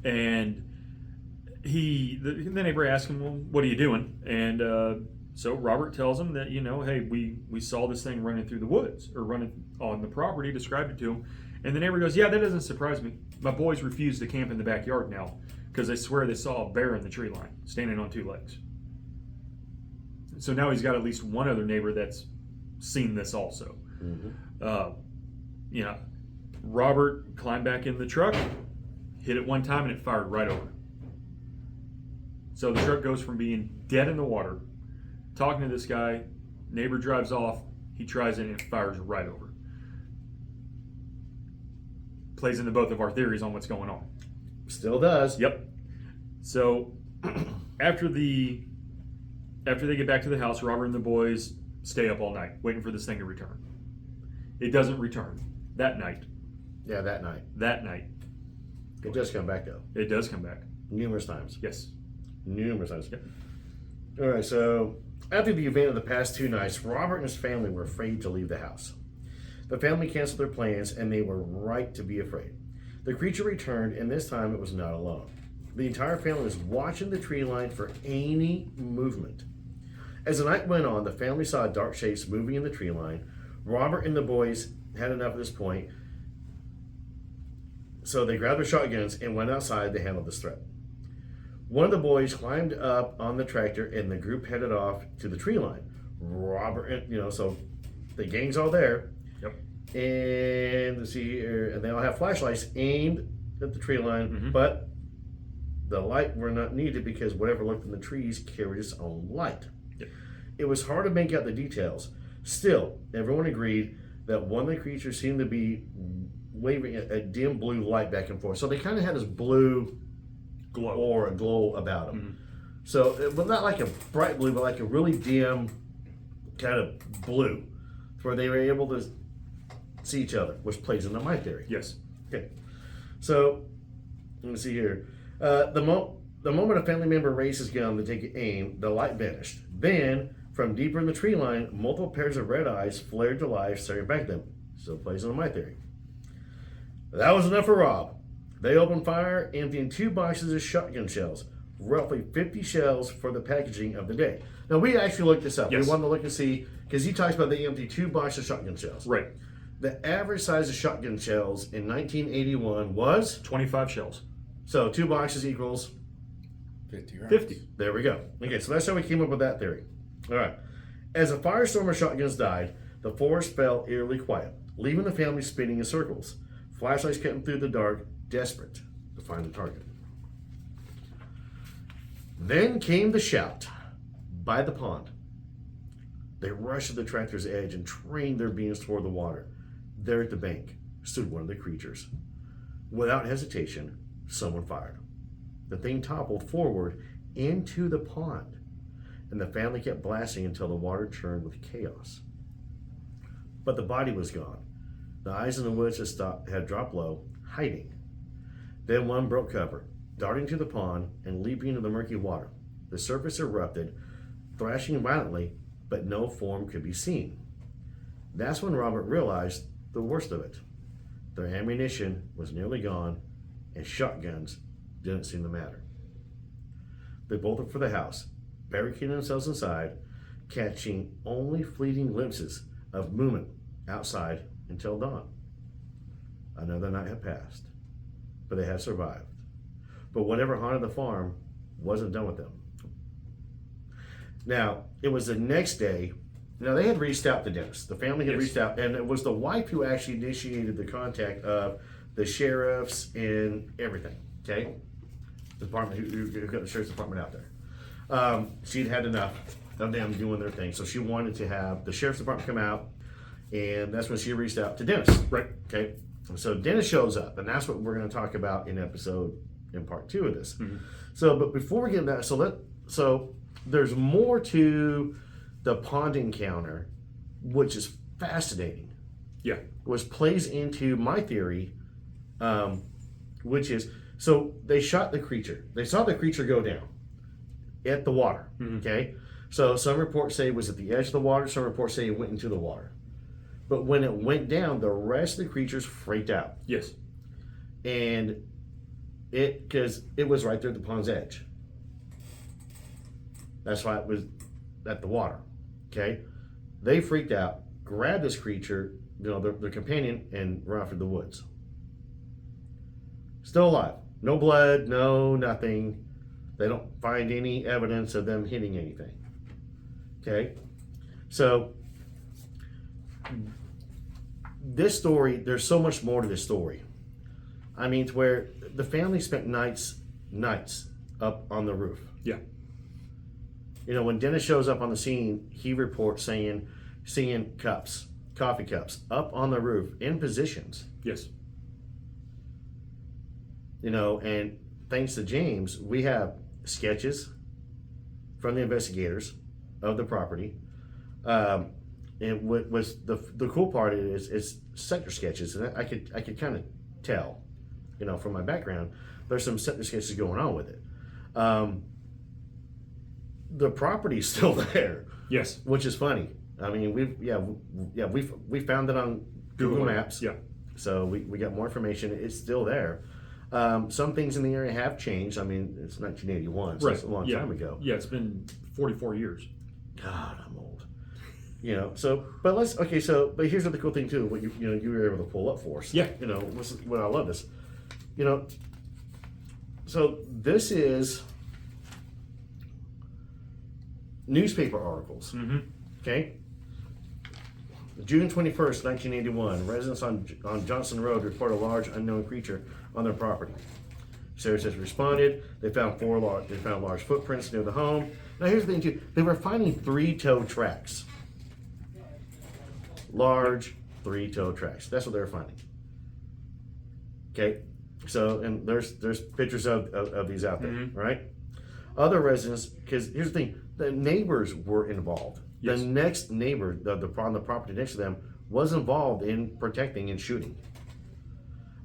and the neighbor asks him, "Well, what are you doing?" And so Robert tells him that, hey, we saw this thing running through the woods, or running on the property, described it to him. And the neighbor goes, "Yeah, that doesn't surprise me. My boys refuse to camp in the backyard now because they swear they saw a bear in the tree line, standing on 2 legs." So now he's got at least one other neighbor that's seen this also. Mm-hmm. Robert climbed back in the truck, hit it one time, and it fired right over. So the truck goes from being dead in the water, talking to this guy, neighbor drives off, he tries it, and it fires right over. Plays into both of our theories on what's going on. Still does. Yep. So after they get back to the house, Robert and the boys stay up all night waiting for this thing to return. It doesn't return that night. Yeah, that night. That night. It does come back, though. It does come back. Numerous times. Yes. Numerous times. Yep. All right, so after the event of the past 2 nights, Robert and his family were afraid to leave the house. The family canceled their plans, and they were right to be afraid. The creature returned, and this time it was not alone. The entire family was watching the tree line for any movement. As the night went on, the family saw dark shapes moving in the tree line. Robert and the boys had enough at this point, so they grabbed their shotguns and went outside to handle this threat. One of the boys climbed up on the tractor, and the group headed off to the tree line. Robert, so the gang's all there. Yep. And they all have flashlights aimed at the tree line, but the light were not needed because whatever lurked in the trees carried its own light. Yep. It was hard to make out the details. Still, everyone agreed that one of the creatures seemed to be waving a dim blue light back and forth. So they kind of had this blue Glow. or a glow about them. So, well, not like a bright blue, but like a really dim kind of blue, where they were able to see each other, which plays into my theory. Yes. Okay. So, let me see here. The moment a family member raised his gun to take aim, the light vanished. Then, from deeper in the tree line, multiple pairs of red eyes flared to life, staring back at them. So, plays into my theory. That was enough for Rob. They opened fire, emptying 2 boxes of shotgun shells. roughly 50 shells for the packaging of the day. Now, we actually looked this up. Yes. We wanted to look and see, because he talks about they emptied 2 boxes of shotgun shells. Right. The average size of shotgun shells in 1981 was, 25 shells. so 2 boxes equals, 50 rounds. 50. there we go. Okay, so that's how we came up with that theory. All right. As a firestorm of shotguns died, the forest fell eerily quiet, leaving the family spinning in circles. Flashlights cutting through the dark, desperate to find the target. Then came the shout by the pond. They rushed to the tractor's edge and trained their beams toward the water. There at the bank stood one of the creatures. Without hesitation, someone fired. The thing toppled forward into the pond, and the family kept blasting until the water churned with chaos. But the body was gone. The eyes in the woods had dropped low, hiding. Then one broke cover, darting to the pond and leaping into the murky water. The surface erupted, thrashing violently, but no form could be seen. That's when Robert realized the worst of it. Their ammunition was nearly gone, and shotguns didn't seem to matter. They bolted for the house, barricading themselves inside, catching only fleeting glimpses of movement outside until dawn. Another night had passed, but they had survived. But whatever haunted the farm wasn't done with them. Now, it was the next day. Now, they had reached out to Dennis. The family had reached out, and it was the wife who actually initiated the contact of the sheriffs and everything, okay? The department, who got the sheriff's department out there. She'd had enough of them doing their thing, so she wanted to have the sheriff's department come out, and that's when she reached out to Dennis. Right. Okay? So Dennis shows up, and that's what we're going to talk about in part 2 of this. Mm-hmm. So, but before we get into that, so there's more to the pond encounter, which is fascinating, Yeah. which plays into my theory, which is, so they shot the creature. They saw the creature go down at the water, okay? So some reports say it was at the edge of the water. Some reports say it went into the water. But when it went down, the rest of the creatures freaked out. Yes. And because it was right there at the pond's edge. That's why it was at the water. Okay, they freaked out, grabbed this creature, their companion, and ran off to the woods. Still alive, no blood, no nothing. They don't find any evidence of them hitting anything. Okay, so this story, there's so much more to this story. I mean, to where the family spent nights up on the roof. Yeah. When Dennis shows up on the scene, he reports seeing coffee cups, up on the roof in positions. Yes. And thanks to James, we have sketches from the investigators of the property. And what was the cool part is sector sketches, and I could kind of tell, from my background, there's some sector sketches going on with it. The property's still there. Yes. Which is funny. I mean, we found it on Google Maps. Yeah. So we got more information. It's still there. Some things in the area have changed. I mean, it's 1981, so it's a long time ago. Yeah, it's been 44 years. God, I'm old. But here's the cool thing too. What you were able to pull up for us. Yeah. What I love this. So this is newspaper articles. Mm-hmm. Okay. June 21st, 1981, residents on Johnson Road report a large unknown creature on their property. Sheriff has responded. They found large footprints near the home. Now here's the thing too. They were finding 3-toe tracks. Large 3-toe tracks. That's what they were finding. Okay. So, and there's pictures of these out there, right? Other residents, because here's the thing, the neighbors were involved. Yes. The next neighbor, on the property next to them, was involved in protecting and shooting.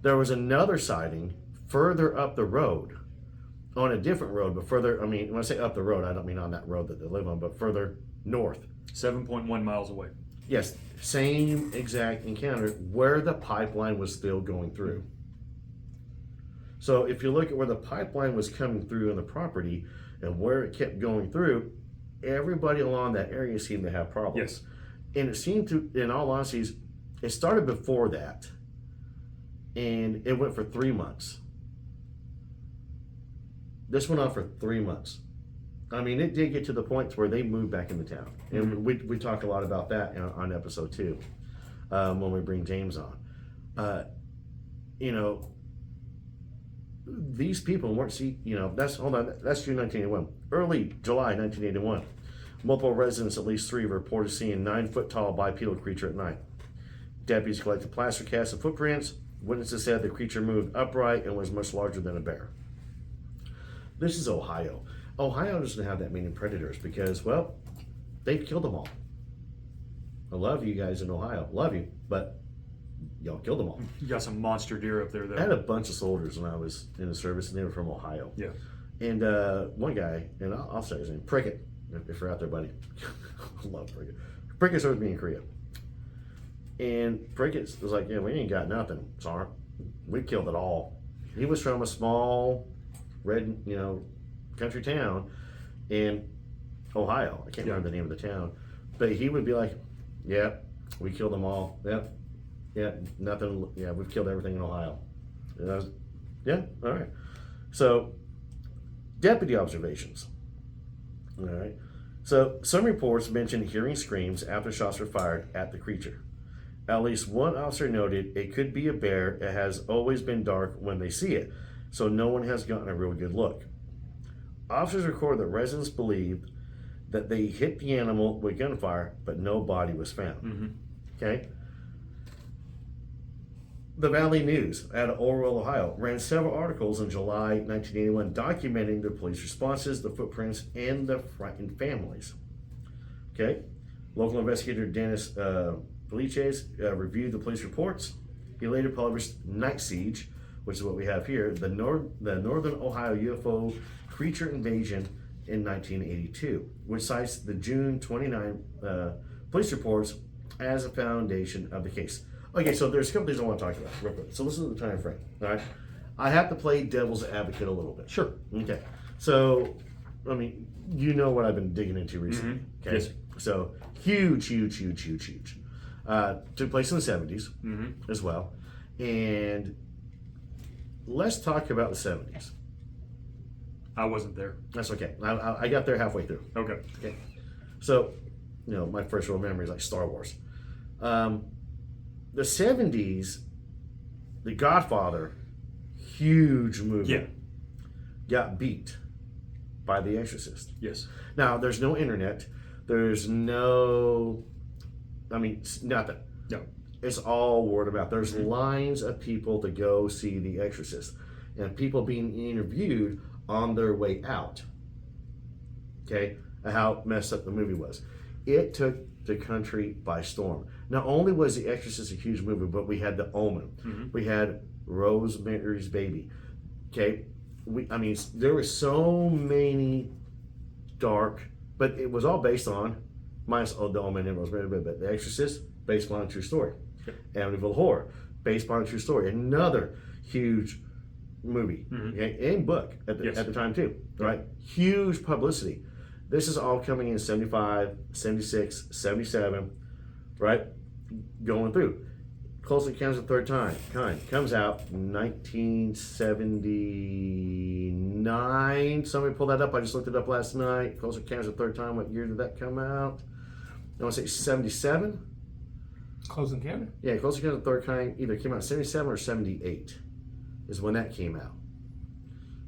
There was another sighting further up the road, on a different road, but further, I mean, when I say up the road, I don't mean on that road that they live on, but further north. 7.1 miles away. Yes, same exact encounter where the pipeline was still going through. So if you look at where the pipeline was coming through in the property and where it kept going through, everybody along that area seemed to have problems. Yes. And it seemed to, in all honesty, it started before that, and it went for 3 months. This went on for 3 months. I mean, it did get to the point where they moved back into town, and we talk a lot about that on episode 2 when we bring James on. You know, these people weren't that's June 1981. Early July 1981, multiple residents, at least 3, reported seeing 9-foot-tall bipedal creature at night. Deputies collected plaster casts of footprints. Witnesses said the creature moved upright and was much larger than a bear. This is Ohio. Ohio doesn't have that many predators because, well, they've killed them all. I love you guys in Ohio. Love you, but y'all killed them all. You got some monster deer up there, though. I had a bunch of soldiers when I was in the service, and they were from Ohio. Yeah. And one guy, and I'll say his name, Prickett, if you're out there, buddy. I love Prickett. Prickett served me in Korea. And Prickett was like, yeah, we ain't got nothing, sorry. We killed it all. He was from a small, red, country town in Ohio. I can't remember the name of the town. But he would be like, yeah, we killed them all. Yep. Yeah, nothing. Yeah, we've killed everything in Ohio. And I was, yeah, all right. So, deputy observations. All right. So, some reports mention hearing screams after shots were fired at the creature. At least one officer noted it could be a bear. It has always been dark when they see it, so no one has gotten a real good look. Officers record that residents believed that they hit the animal with gunfire, but no body was found. Okay. The Valley News out of Orwell, Ohio, ran several articles in July 1981 documenting the police responses, the footprints, and the frightened families. Okay. Local investigator Dennis Felices reviewed the police reports. He later published Night Siege, which is what we have here, the Northern Ohio UFO creature invasion in 1982, which cites the June 29 police reports as a foundation of the case. Okay, so there's a couple things I want to talk about real quick. So listen to the time frame. All right, I have to play devil's advocate a little bit. Sure. Okay. So, I mean, you know what I've been digging into recently. Okay. Yes. So huge. Took place in the 70s as well, and let's talk about the 70s. I wasn't there. That's okay. I got there halfway through. Okay. Okay. So, my first real memory is like Star Wars. The 70s, The Godfather, huge movie, Yeah. got beat by The Exorcist. Yes. Now, there's no internet. There's no, nothing. No. It's all word of mouth. There's lines of people to go see The Exorcist, and people being interviewed on their way out. Okay, how messed up the movie was. It took the country by storm. Not only was The Exorcist a huge movie, but we had The Omen. We had Rosemary's Baby. Okay, there were so many dark, but it was all based on, minus The Omen and Rosemary's Baby, but The Exorcist, based on a true story. Amityville Horror, based on a true story. Another huge movie, okay, and book at the time too, right? Huge publicity. This is all coming in 75, 76, 77, right? Going through. Close Encounters of the Third Kind comes out 1979. Somebody pulled that up. I just looked it up last night. Close Encounters of the Third Kind. What year did that come out? I want to say 77. Close Encounter? Yeah, Close Encounters of the Third Kind either came out 77 or 78 is when that came out.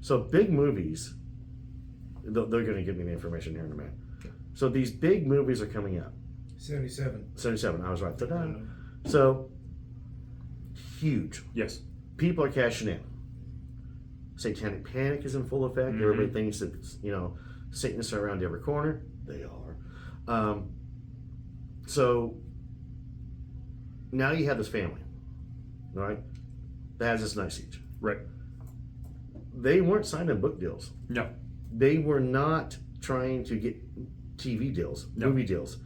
So big movies, they're going to give me the information here in a minute. So these big movies are coming out. 77. 77, I was right. Ta-da. So huge. Yes. People are cashing in. Satanic panic is in full effect. Everybody thinks that, Satanists are around every corner. They are. So now you have this family, all right, that has this Night Siege. Right. They weren't signing book deals. No. They were not trying to get TV deals, No. movie deals.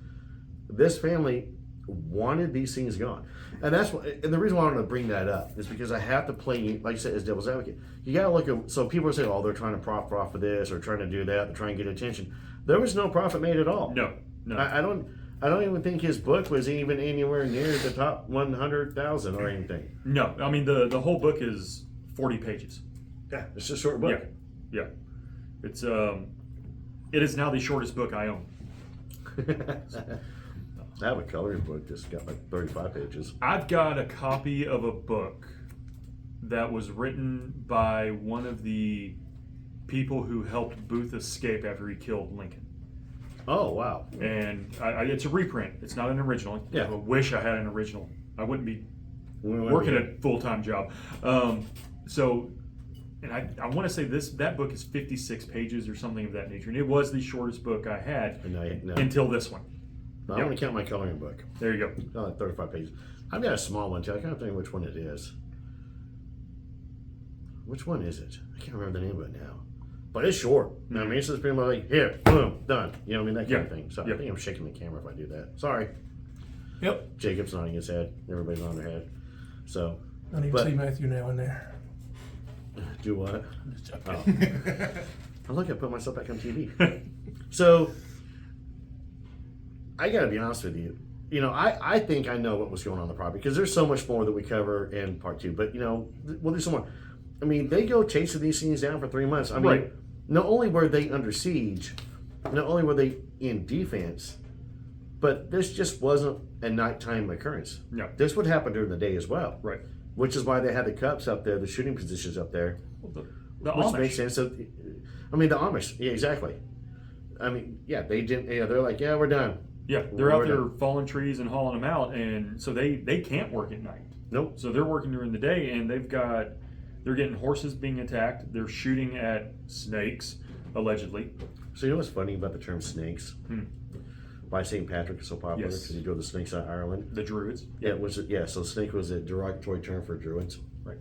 This family wanted these things gone. And that's what, and the reason why I want to bring that up is because I have to play, like you said, as devil's advocate. You got to look at, so people are saying, oh, they're trying to profit off of this or trying to do that, they're trying to get attention. There was no profit made at all. No. I don't even think his book was even anywhere near the top 100,000 or anything. No, I mean the whole book is 40 pages. Yeah, it's a short book. Yeah. It's it is now the shortest book I own. I have a coloring book that's got like 35 pages. I've got a copy of a book that was written by one of the people who helped Booth escape after he killed Lincoln. Oh, wow. And it's a reprint. It's not an original. Yeah. I wish I had an original. I wouldn't be Well, working yeah. a full-time job. And I want to say that book is 56 pages or something of that nature. And it was the shortest book I had No. until this one. I'm going to count my coloring book. There you go. Oh, 35 pages. I've got a small one too. I can't think which one it is. Which one is it? I can't remember the name of it now. But it's short. I mean, it's just pretty much like, here, boom, done. You know what I mean? That kind of thing. So I think I'm shaking the camera if I do that. Sorry. Yep. Jacob's nodding his head. Everybody's nodding their head. So, I need to see Matthew now in there. do what? Just Oh. joking. Oh, look, I put myself back on TV. So, I got to be honest with you. You know, I think I know what was going on in the property because there's so much more that we cover in part 2. But, you know, we'll do some more. I mean, they go chasing these things down for 3 months. I mean, Right. not only were they under siege, not only were they in defense, but this just wasn't a nighttime occurrence. No. This would happen during the day as well. Right. Which is why they had the cups up there, the shooting positions up there. The Which Amish. makes sense. So, I mean, the Amish, yeah, exactly. I mean, yeah, they didn't. Yeah, they're like, yeah, we're done. Yeah, they're out We're there done. falling trees and hauling them out, and so they can't work at night. Nope. So they're working during the day, and they're getting horses being attacked. They're shooting at snakes, allegedly. So you know what's funny about the term snakes? Why St. Patrick is so popular? Yes. Because you go to the snakes out of Ireland. The Druids. Yeah, so snake was a derogatory term for Druids. Right.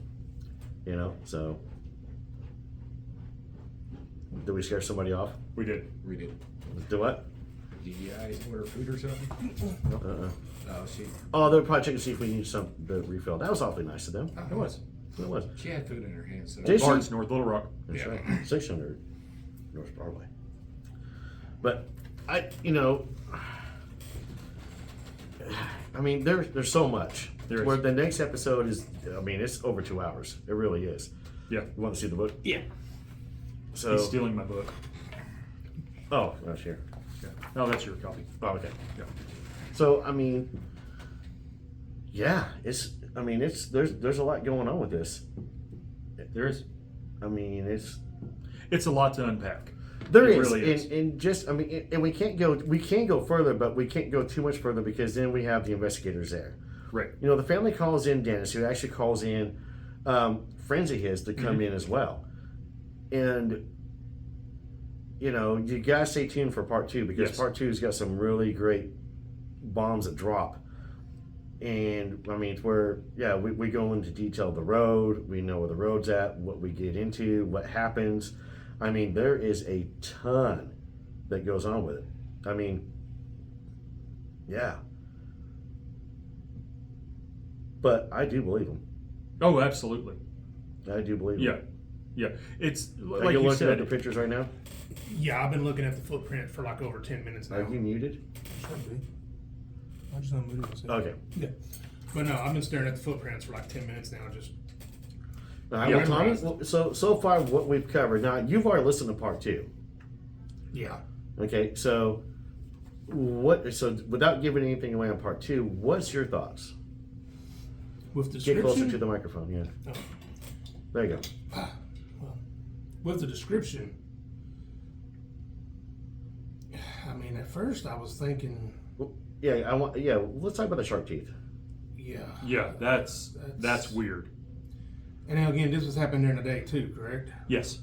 You know, so did we scare somebody off? We did. We did. Do what? Did you guys order food or something? Oh, she Oh, they're probably checking to see if we need some the refill. That was awfully nice of them. It was. It was. she had food in her hand, so Did she? Barnes, North Little Rock. That's Yeah. right. 600 North Broadway. But I mean, there's so much. There is. Where the next episode is, I mean, it's over 2 hours. It really is. Yeah. You want to see the book? Yeah. So, He's stealing my book. oh, right here. Yeah. No, that's your copy. Oh, okay. Yeah. So, I mean, yeah, there's a lot going on with this. There is. I mean, It's a lot to unpack. there It is, really is. and just, I mean, and we can go further, but we can't go too much further because then we have the investigators there. Right. You know, the family calls in Dennis, who actually calls in friends of his to come in as well. And, you know, you gotta stay tuned for part 2 because Yes. part 2's got some really great bombs that drop. And, I mean, it's where, yeah, we go into detail of the road. We know where the road's at, what we get into, what happens. I mean, there is a ton that goes on with it. I mean, yeah. But I do believe him. Oh, absolutely. I do believe him. Yeah. Yeah. It's Are like you you looking at said. the pictures right now? Yeah, I've been looking at the footprint for like over 10 minutes now. Are you muted? Should be. I just unmuted myself. Okay. Yeah. But no, I've been staring at the footprints for like 10 minutes now. Just All right, Yeah, well, Tommy, memorized. so far what we've covered. Now, you've already listened to part 2. yeah. Okay, so without giving anything away on part 2, what's your thoughts? With Get description. closer to the microphone, yeah. Oh. There you go. Well, with the description, I mean, at first I was thinking, Yeah, let's talk about the shark teeth. yeah. Yeah, that's weird. And now again, this was happening during the day too, correct? Yes.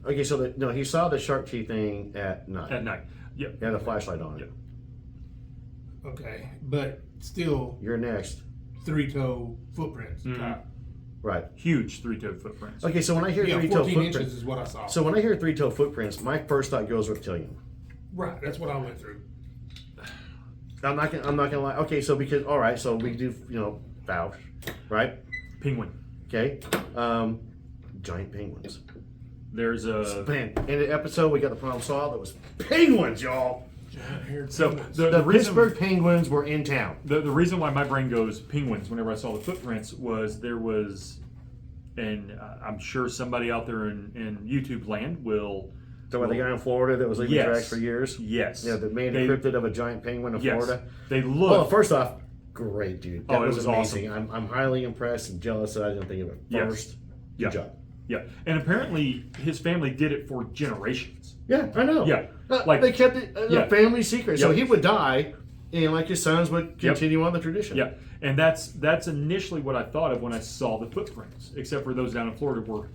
Okay, so no, he saw the shark teeth thing at night. At night. Yeah. He had a flashlight on. Yeah. Okay, but still You're next. 3-toe footprints. Mhm. Right. Huge 3-toed footprints. Okay, so when I hear Yeah, 3-toe 14 footprints, inches is what I saw. so when I hear 3-toe footprints, my first thought goes reptilian. Right, that's what I went through. I'm not gonna lie. Okay, so because all right, so we do Fausch, right? Penguin. Okay, giant penguins. There's a Man, in the episode we got the problem solved. It was penguins, y'all. so The reason, Pittsburgh Penguins were in town. the reason why my brain goes penguins whenever I saw the footprints was there was, and I'm sure somebody out there in YouTube land will. So the guy in Florida that was leaving Yes. tracks for years. Yes. Yeah, that made a cryptid of a giant penguin in Yes. Florida. They Well, look. first off, great dude. That Oh, it was was amazing. I'm highly impressed and jealous that I didn't think of it Yes. first. Yeah. Good job. Yeah, and apparently his family did it for generations. Yeah, I know. Yeah, Like they kept it a yeah. family secret. So Yeah. he would die, and like his sons would continue on the tradition. Yeah, and that's initially what I thought of when I saw the footprints. Except for those down in Florida were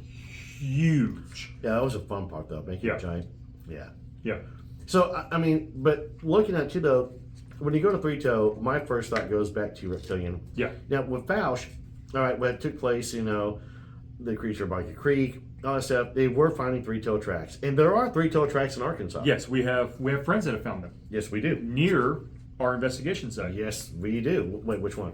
huge. Yeah, that was a fun part though, making Yeah. a giant. Yeah. Yeah, So I mean, but looking at too though, when you go to Three Toe, my first thought goes back to reptilian. yeah, Now with Fausch, all right, when it took place, the creature by the creek, all that stuff, they were finding three-toe tracks, and there are three-toe tracks in Arkansas. yes. We have friends that have found them Yes, we do. near our investigation site Yes, we do. Wait, which one?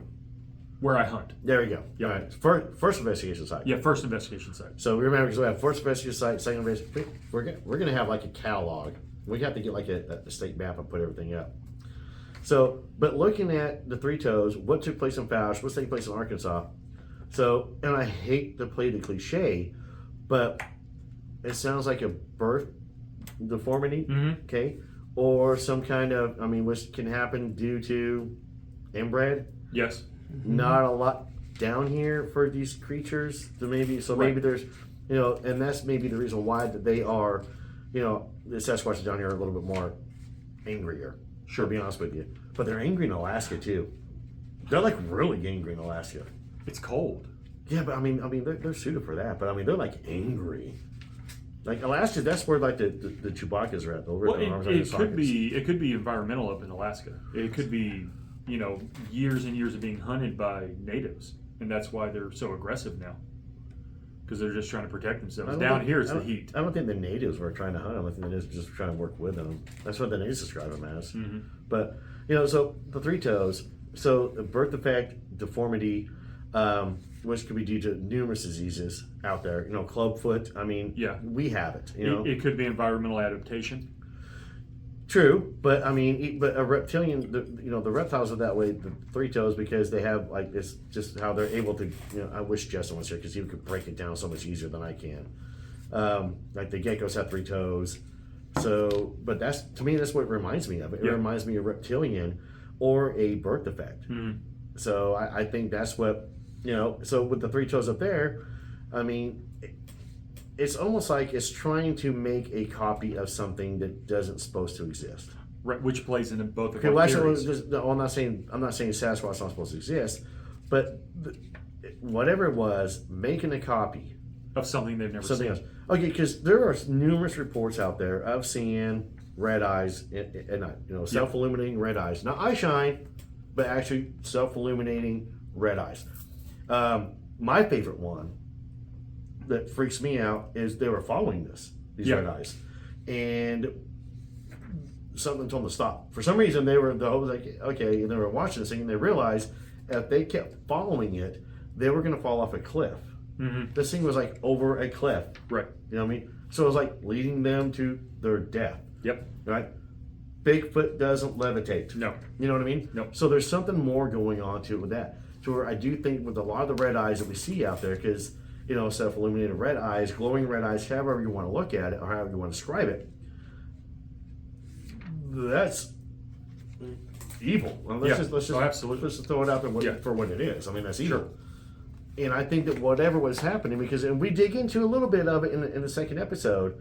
where I hunt. There we go. Yeah. All right. First investigation site. Yeah, first investigation site. So remember, because we have first investigation site, second investigation. We're gonna have like a catalog. We have to get like a state map and put everything up. So, but looking at the three toes, what took place in Fausch, what's taking place in Arkansas. So, and I hate to play the cliche, but it sounds like a birth deformity, Mm-hmm. okay, or some kind of, which can happen due to inbred. Yes. Not a lot down here for these creatures to maybe Right. there's and that's maybe the reason why that they are the Sasquatches down here are a little bit more angrier, Sure. to be honest with you, but they're angry in Alaska too. They're like really angry in Alaska. It's cold. Yeah, but they're suited for that, but they're like angry. Like Alaska, that's where like the Chewbacca's are at. They'll rip Well, their arms out of it their could sockets. be environmental up in Alaska. It could be years and years of being hunted by natives, and that's why they're so aggressive now. Because they're just trying to protect I themselves. don't Down think- here, it's I the don't- heat. I don't think the natives were trying to hunt them. I think the natives were just trying to work with them. That's what the natives describe them as. Mm-hmm. But so the three toes, so the birth defect, deformity, which could be due to numerous diseases out there. Clubfoot. Yeah. we have it. It could be environmental adaptation. True, but but a reptilian, the reptiles are that way. The three toes because they have like it's just how they're able to. I wish Justin was here because he could break it down so much easier than I can. Like the geckos have three toes, so but that's to me that's what it reminds me of. It Yeah. reminds me of reptilian or a birth defect. Mm-hmm. So I think that's what So with the three toes up there, it's almost like it's trying to make a copy of something that doesn't supposed to exist. Right, which plays into both of Okay, our well, theories. actually, no, I'm not saying Sasquatch's not supposed to exist, but whatever it was, making a copy Of something they've never something seen. else. Okay, because there are numerous reports out there of seeing red eyes at night. Self-illuminating red eyes, not eye shine, but actually self-illuminating red eyes. My favorite one that freaks me out is they were following these Yeah. red eyes, and something told them to stop. For some reason, they were like, okay, and they were watching this thing, and they realized if they kept following it, they were going to fall off a cliff. Mm-hmm. This thing was like over a cliff. Right. You know what I mean? So it was like leading them to their death. Yep. Right? Bigfoot doesn't levitate. No. You know what I mean? No. So there's something more going on to it with that. To where I do think with a lot of the red eyes that we see out there, because self-illuminated red eyes, glowing red eyes, however you want to look at it or however you want to describe it, that's evil. Well, let's just absolutely. let's just throw it out there Yeah. for what it is. That's evil. Sure. And I think that whatever was happening, and we dig into a little bit of it in the second episode,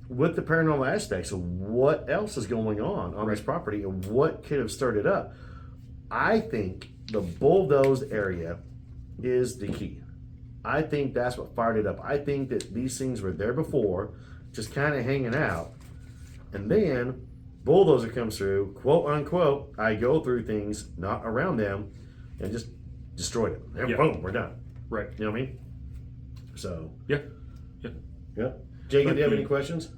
with the paranormal aspects of what else is going on this property and what could have started up. I think the bulldozed area is the key. I think that's what fired it up. I think that these things were there before, just kind of hanging out. And then bulldozer comes through, quote unquote, I go through things, not around them, and just destroyed it. And Yeah. boom, we're done. Right. You know what I mean? So, Yeah. Yeah. yeah. Jacob, do you have But any questions?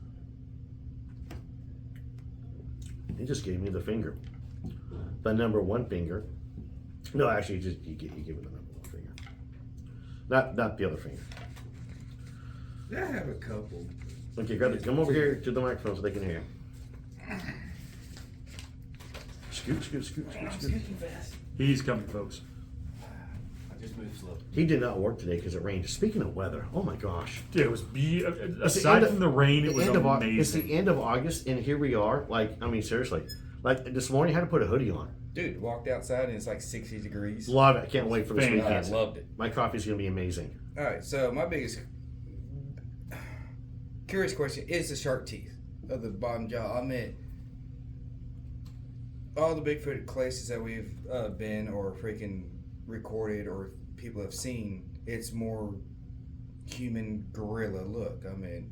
He just gave me the finger. the number one finger. No, actually, just you give it the number one finger. Not the other finger. I have a couple. Okay, come over here to the microphone so they can hear. Scoot. He's coming, folks. I just moved slow. He did not work today because it rained. Speaking of weather, oh my gosh. Dude, it was aside from the rain, it was amazing. It's the end of August, and here we are. Like, I mean, seriously. Like, this morning, I had to put a hoodie on. Dude, walked outside and it's like 60 degrees. Love it. I can't wait for this Fantastic. weekend. I loved it. My coffee's going to be amazing. All right, so my biggest curious question is the shark teeth of the bottom jaw. I mean, all the Bigfoot places that we've been or freaking recorded or people have seen, it's more human gorilla look. I mean,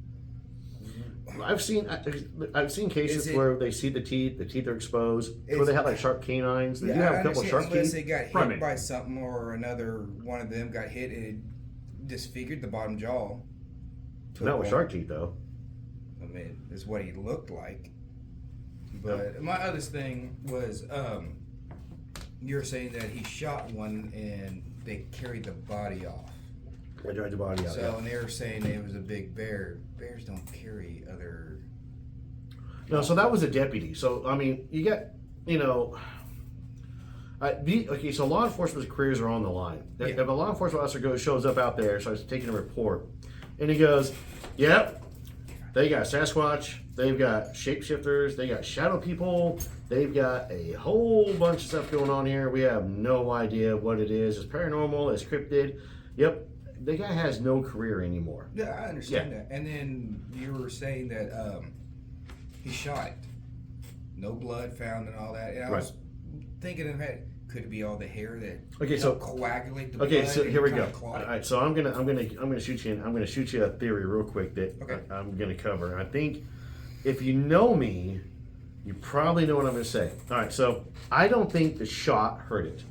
I've seen cases where they see the teeth are exposed, where they have like sharp canines. They do have a couple of sharp unless teeth. they got hit Primate. by something or another one of them got hit and it disfigured the bottom jaw. Not with shark teeth, though. I mean, is what he looked like. But my other thing was, you were saying that he shot one and they carried the body off. They dried the body out. So, and they were saying it was a big bear. Bears don't carry other. No, so that was a deputy. So, I mean, you got, okay, so law enforcement's careers are on the line. Yeah. If a law enforcement officer shows up out there, starts taking a report, and he goes, yep, they got Sasquatch, they've got shapeshifters, they got shadow people, they've got a whole bunch of stuff going on here. We have no idea what it is. It's paranormal, it's cryptid. Yep, the guy has no career anymore. Yeah, I understand that. And then you were saying that he shot it. No blood found and all that. And I was thinking of that. Could it be all the hair that helped coagulate the blood? Okay, so here we go. All right, so I'm gonna shoot you. I'm gonna shoot you a theory real quick that Okay. I'm gonna cover. And I think if you know me, you probably know what I'm gonna say. All right, so I don't think the shot hurt it.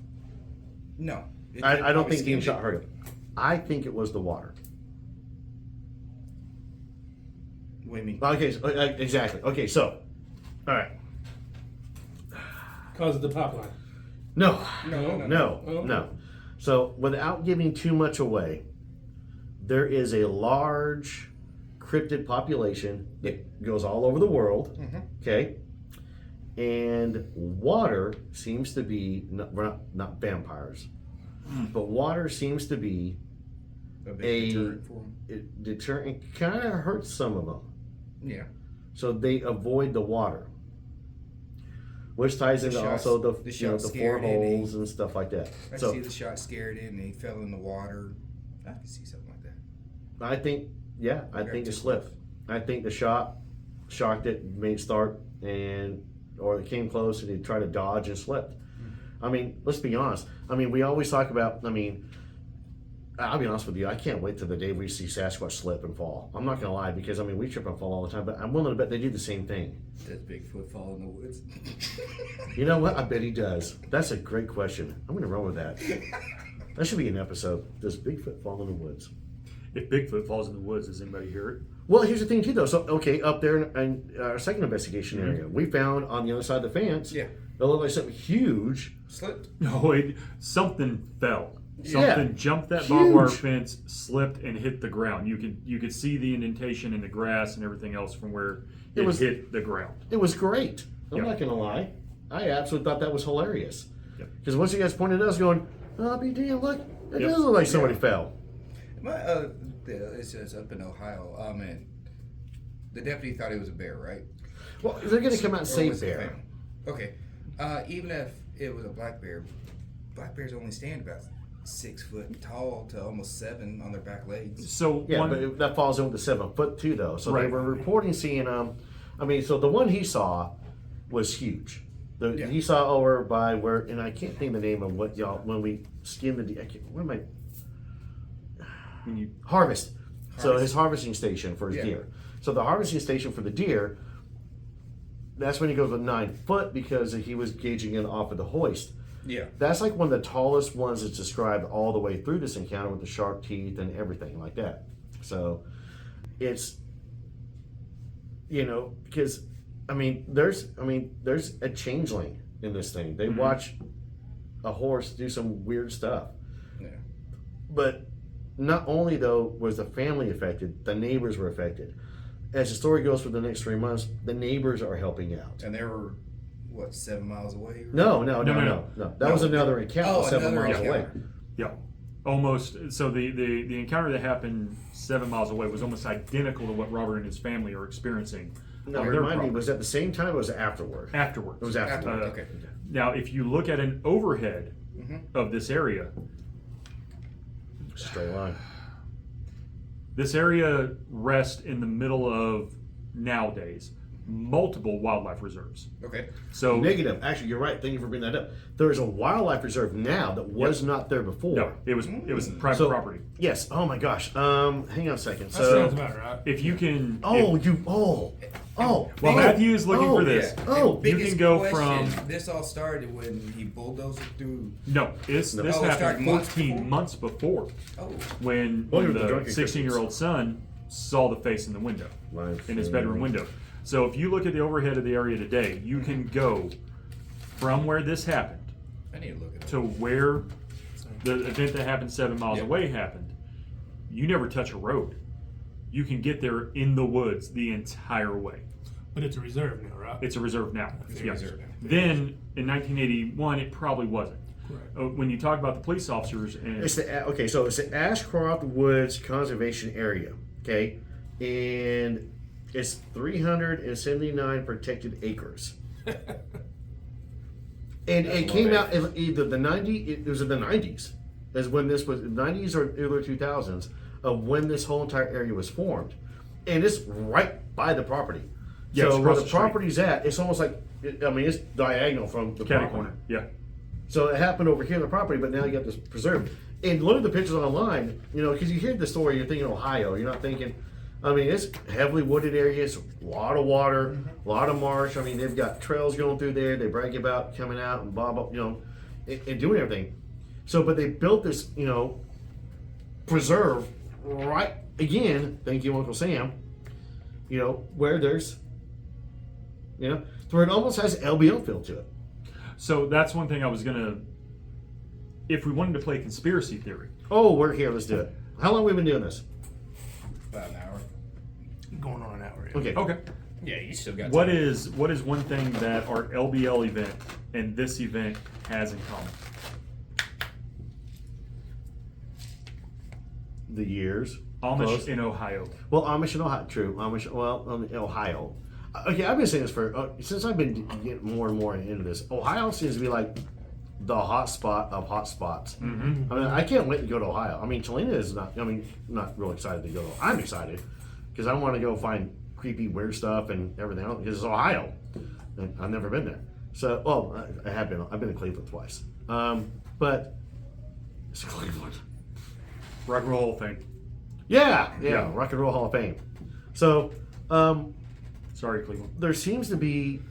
No. I don't think the shot hurt it. I think it was the water. What do you mean? Okay, so, exactly. Okay, so all right. Cause of the pop line. No. So, without giving too much away, there is a large cryptid population that goes all over the world. Okay, and water seems to be not vampires, but water seems to be A big deterrent for them. deterrent. It kind of hurts some of them, Yeah. so they avoid the water. Which ties into also the four scared him, holes and stuff like that. I So see the shot scared him and he fell in the water. I can see something like that. I think it slipped. I think the shot shocked it, made start, or it came close and he tried to dodge and slipped. I mean, let's be honest. I mean, we always talk about. I mean, I'll be honest with you. I can't wait till the day we see Sasquatch slip and fall. I'm not gonna lie because I mean we trip and fall all the time, but I'm willing to bet they do the same thing. Does Bigfoot fall in the woods? You know what? I bet he does. That's a great question. I'm gonna run with that. That should be an episode. Does Bigfoot fall in the woods? If Bigfoot falls in the woods, does anybody hear it? Well, here's the thing too, though. So, okay, up there in our second investigation area, we found on the other side of the fence. Yeah. It looked like something huge. Slipped. No, something fell. Yeah. Something jumped that barbed wire Huge. fence, slipped, and hit the ground. You could see the indentation in the grass and everything else from where it hit the ground. It was great. I'm Yeah. not gonna lie. I absolutely thought that was hilarious. Yep. Because once you guys pointed at us, going, "Oh, be damn, look, it Yep. does look like somebody fell." It says up in Ohio. Man, the deputy thought it was a bear, right? Well, they're gonna come out and Or say was it a bear. family? Okay. Even if it was a black bear only stand about 6 foot tall to almost 7 on their back legs. So Yeah, but that falls in with the 7 foot too, though. So they Right. were reporting seeing I mean, so the one he saw was huge. Yeah. He saw over by where, and I can't think of the name of what y'all when we skinned the. What am I? when you Harvest. So his harvesting station for his Yeah. deer. So the harvesting station for the deer. That's when he goes with 9 foot because he was gauging it off of the hoist. Yeah. That's like one of the tallest ones that's described all the way through this encounter with the sharp teeth and everything like that. So it's, because, there's a changeling in this thing. They watch a horse do some weird stuff. Yeah. But not only though was the family affected, the neighbors were affected. As the story goes for the next 3 months, the neighbors are helping out. And they were, what, 7 miles away? No. That was another encounter 7 miles encounter. away. Yeah. Almost. So the encounter that happened 7 miles away was almost identical to what Robert and his family are experiencing. Now, on their remind me, property. was it at the same time or was it afterward? Afterwards. It was afterward. Okay. Now, if you look at an overhead of this area, Straight line. this area rests in the middle of, nowadays, multiple wildlife reserves. Okay. So Negative. Actually, you're right. Thank you for bringing that up. There is a wildlife reserve now that was not there before. no, it was private So- property. Yes. Oh my gosh. Hang on a second. That So. sounds about right. If you can, Well, Matthew is looking for this. Yeah. Oh, And you biggest can go question, from- This all started when he bulldozed through. No, this Oh, it started happened months 14 before? months before, Oh. when Welcome to the Drunkencryptids. 16-year-old son saw the face in the window, in his bedroom window. So if you look at the overhead of the area today, you can go from where this happened I need to look at it. to where the event that happened 7 miles Yep. away happened. You never touch a road. You can get there in the woods the entire way. But it's a reserve now, right? It's a reserve now. It's a Yes. reserve now. Then in 1981, it probably wasn't. Correct. When you talk about the police officers and It's the okay. So it's the Ashcroft Woods Conservation Area. Okay, and it's 379 protected acres. And That's it a came lot out of in either the 90s. It was in the 90s, is when this was 90s or early 2000s of when this whole entire area was formed, and it's right by the property. Yeah, it's so where across the the street. property's at, it's almost like it's diagonal from the catty property. corner. Yeah. So it happened over here on the property, but now you got this preserved. And look at the pictures online, because you hear the story, you're thinking Ohio. You're not thinking, it's heavily wooded areas, a lot of water, a lot of marsh. They've got trails going through there. They brag about coming out and blah, blah, and doing everything. So, but they built this, preserve right, again, thank you, Uncle Sam, where there's, to where it almost has LBL feel to it. So that's one thing I was gonna. If we wanted to play conspiracy theory, Oh, we're here. Let's do it. How long have we been doing this? About an hour. Going on an hour. Yeah. Okay. okay. Yeah, you still got What time. is one thing that our LBL event and this event has in common? The years. Amish Close. in Ohio. Well, Amish in Ohio. True. Amish. Well, Ohio. Okay, I've been saying this for since I've been getting more and more into this. Ohio seems to be like the hot spot of hot spots. Mm-hmm. I can't wait to go to Ohio. Chelina is not. Not real excited to go. I'm excited because I want to go find creepy, weird stuff and everything else because it's Ohio, and I've never been there. So, well, I have been. I've been to Cleveland twice. But it's Cleveland. Rock and Roll Hall of Fame. Yeah, Yeah. Rock and Roll Hall of Fame. So, Sorry, Cleveland. there seems to be,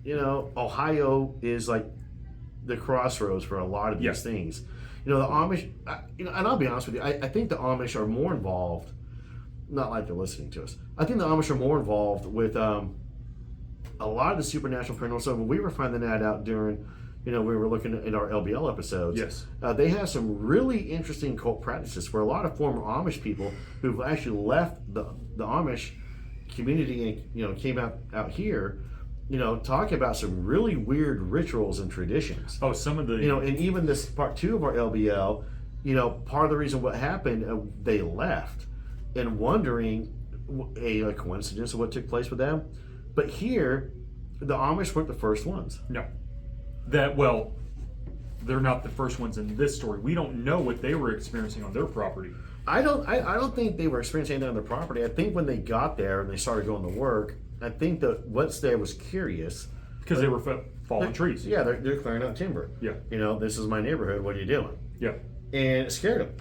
Ohio is like the crossroads for a lot of these Yeah. things. The Amish, and I'll be honest with you, I think the Amish are more involved, not like they're listening to us. I think the Amish are more involved with a lot of the supernatural paranormal stuff. We were finding that out during, we were looking at our LBL episodes. Yes. They have some really interesting cult practices where a lot of former Amish people who've actually left the Amish community and came out here, talk about some really weird rituals and traditions. Oh, some of the And even this part 2 of our LBL, part of the reason what happened, they left, and wondering a coincidence of what took place with them. But here, the Amish weren't the first ones. no. They're not the first ones in this story. We don't know what they were experiencing on their property. I don't think they were experiencing anything on their property. I think when they got there and they started going to work, I think that what's there was curious. Because they were fallen trees. Yeah, they're clearing out timber. Yeah. This is my neighborhood. What are you doing? Yeah. And it scared them.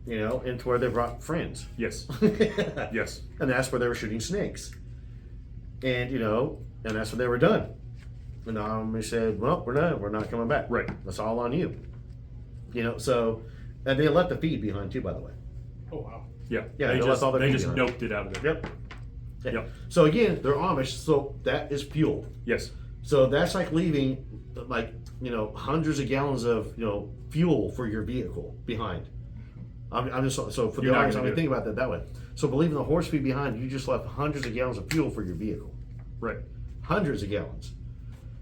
Into where they brought friends. Yes. Yes. And that's where they were shooting snakes. And and that's when they were done. And the Amish said, "Well, we're done. We're not coming back. Right. That's all on you." So, and they left the feed behind too, by the way. Oh wow. Yeah. Yeah, They they just, left all their they feet just behind. noped it out of there. Yep. Yeah. Yep. So again, they're Amish, so that is fuel. Yes. So that's like leaving, like, hundreds of gallons of, fuel for your vehicle behind. I'm just, so for the audience, I mean, think about that way. So believing the horse feed behind, you just left hundreds of gallons of fuel for your vehicle. Right. Hundreds of gallons.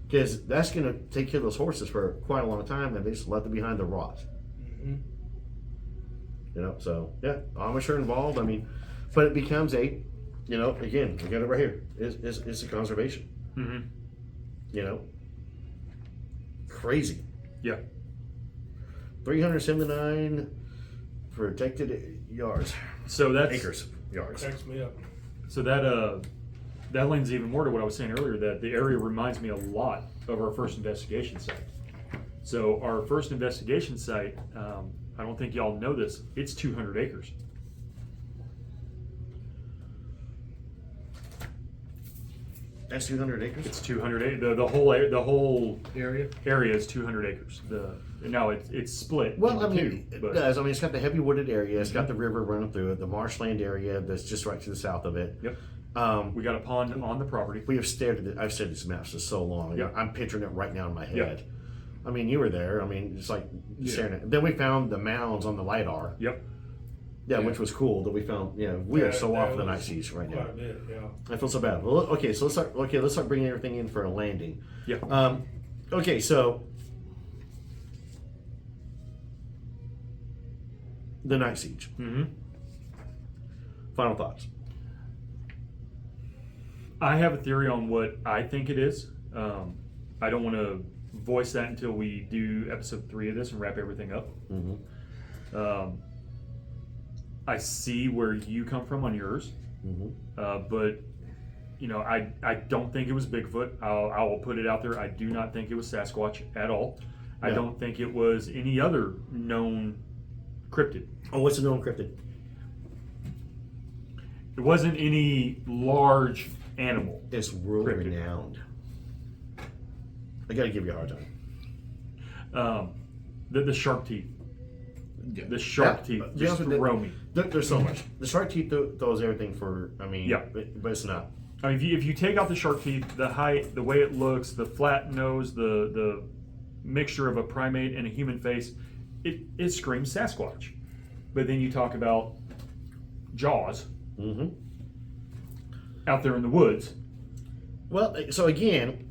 Because that's going to take care of those horses for quite a long time, and they just left them behind the rot. So, yeah, Amish are involved. I mean, but it becomes again, we got it right here. It's a conservation. Crazy. Yeah. 379 protected yards. So that's acres, yards. Cracks me up. So that lends even more to what I was saying earlier, that the area reminds me a lot of our first investigation site. So our first investigation site, I don't think y'all know this, it's 200 acres. That's 200 acres? It's 200 acres. The whole Area? area is 200 acres. Now it's split. Well, I into mean, two, it but- does. I mean, it's got the heavy wooded area. It's got the river running through it. The marshland area that's just right to the south of it. Yep. We got a pond on the property. We have stared at it. I've stared at these maps for so long. Yeah. I'm picturing it right now in my head. Yeah. I mean, you were there. I mean, it's like staring at it. Then we found the mounds on the LiDAR. Yep. Yeah, which was cool that we found. We are so off of the night seas right now. Quite a bit, yeah. I feel so bad. Well, okay, so let's start bringing everything in for a landing. Yeah. Okay, so the night siege. Final thoughts. I have a theory on what I think it is. I don't want to voice that until we do episode 3 of this and wrap everything up. I see where you come from on yours, but I don't think it was Bigfoot. I will put it out there. I do not think it was Sasquatch at all. I don't think it was any other known cryptid. Oh, what's a known cryptid? It wasn't any large animal. It's world Cryptid. renowned. I gotta give you a hard time. The shark teeth. The shark teeth just throw me. There's so much. The shark teeth throws everything for. I mean, Yeah. but it's not. I mean, if you take out the shark teeth, the height, the way it looks, the flat nose, the mixture of a primate and a human face, it screams Sasquatch. But then you talk about Jaws out there in the woods. Well, so again,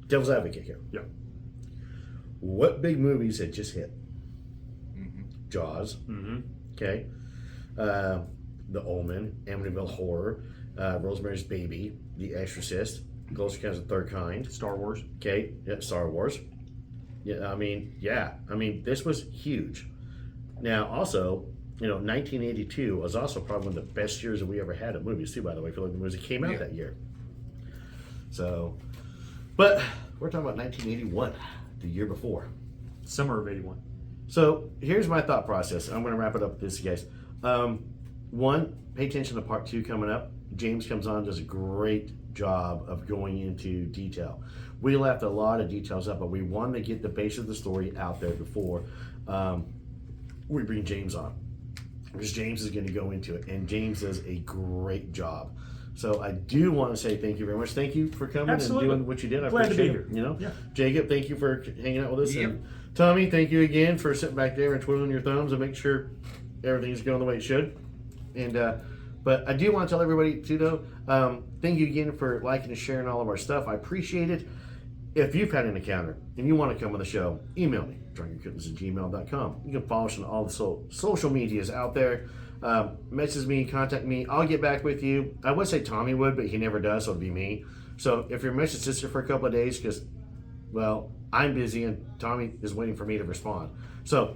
devil's advocate here. Yeah. What big movies had just hit? Jaws. Okay. The Omen, Amityville Horror, Rosemary's Baby, The Exorcist, Ghost Accounts of the Third Kind, Star Wars. Okay, yeah, Star Wars. Yeah, I mean, this was huge. Now, also, 1982 was also probably one of the best years that we ever had at movies, too, by the way, for the movies that came out that year. So, but we're talking about 1981, the year before. Summer of '81. So, here's my thought process. I'm going to wrap it up with this, guys. One, pay attention to part 2 coming up. James comes on, does a great job of going into detail. We left a lot of details up, but we wanted to get the base of the story out there before we bring James on, because James is going to go into it, and James does a great job. So I do want to say thank you very much. Thank you for coming and doing what you did. I Glad to be appreciate it. here. Jacob, thank you for hanging out with us. And Tommy, thank you again for sitting back there and twiddling your thumbs and make sure everything's going the way it should. And but I do want to tell everybody too, though, thank you again for liking and sharing all of our stuff. I appreciate it. If you've had an encounter and you want to come on the show, email me, drunkencryptids@gmail.com. You can follow us on all the social medias out there. Message me, contact me. I'll get back with you. I would say Tommy would, but he never does, so it'd be me. So if your message sits there for a couple of days, because, well, I'm busy and Tommy is waiting for me to respond. So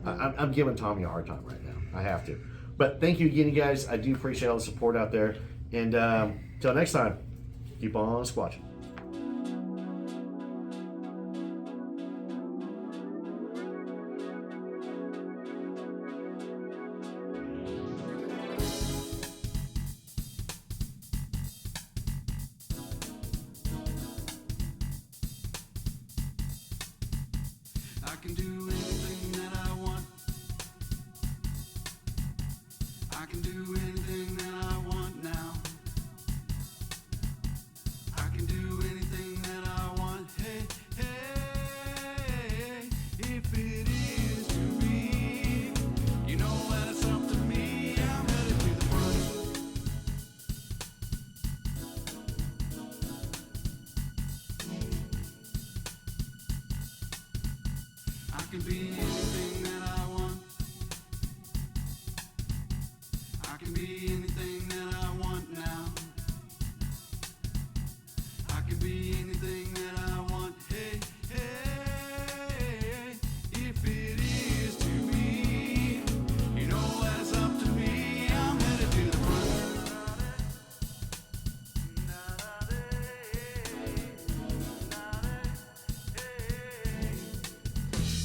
I'm giving Tommy a hard time right now. I have to. But thank you again, guys. I do appreciate all the support out there. And until next time, keep on squatching. I can do anything that I want. I can do anything that I want now. I can do anything. can be anything that I want. I can be anything that I want now. I can be anything that I want. Hey, hey, if it is to be, you know that's up to me. I'm headed to the front.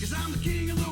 'Cause I'm the king of the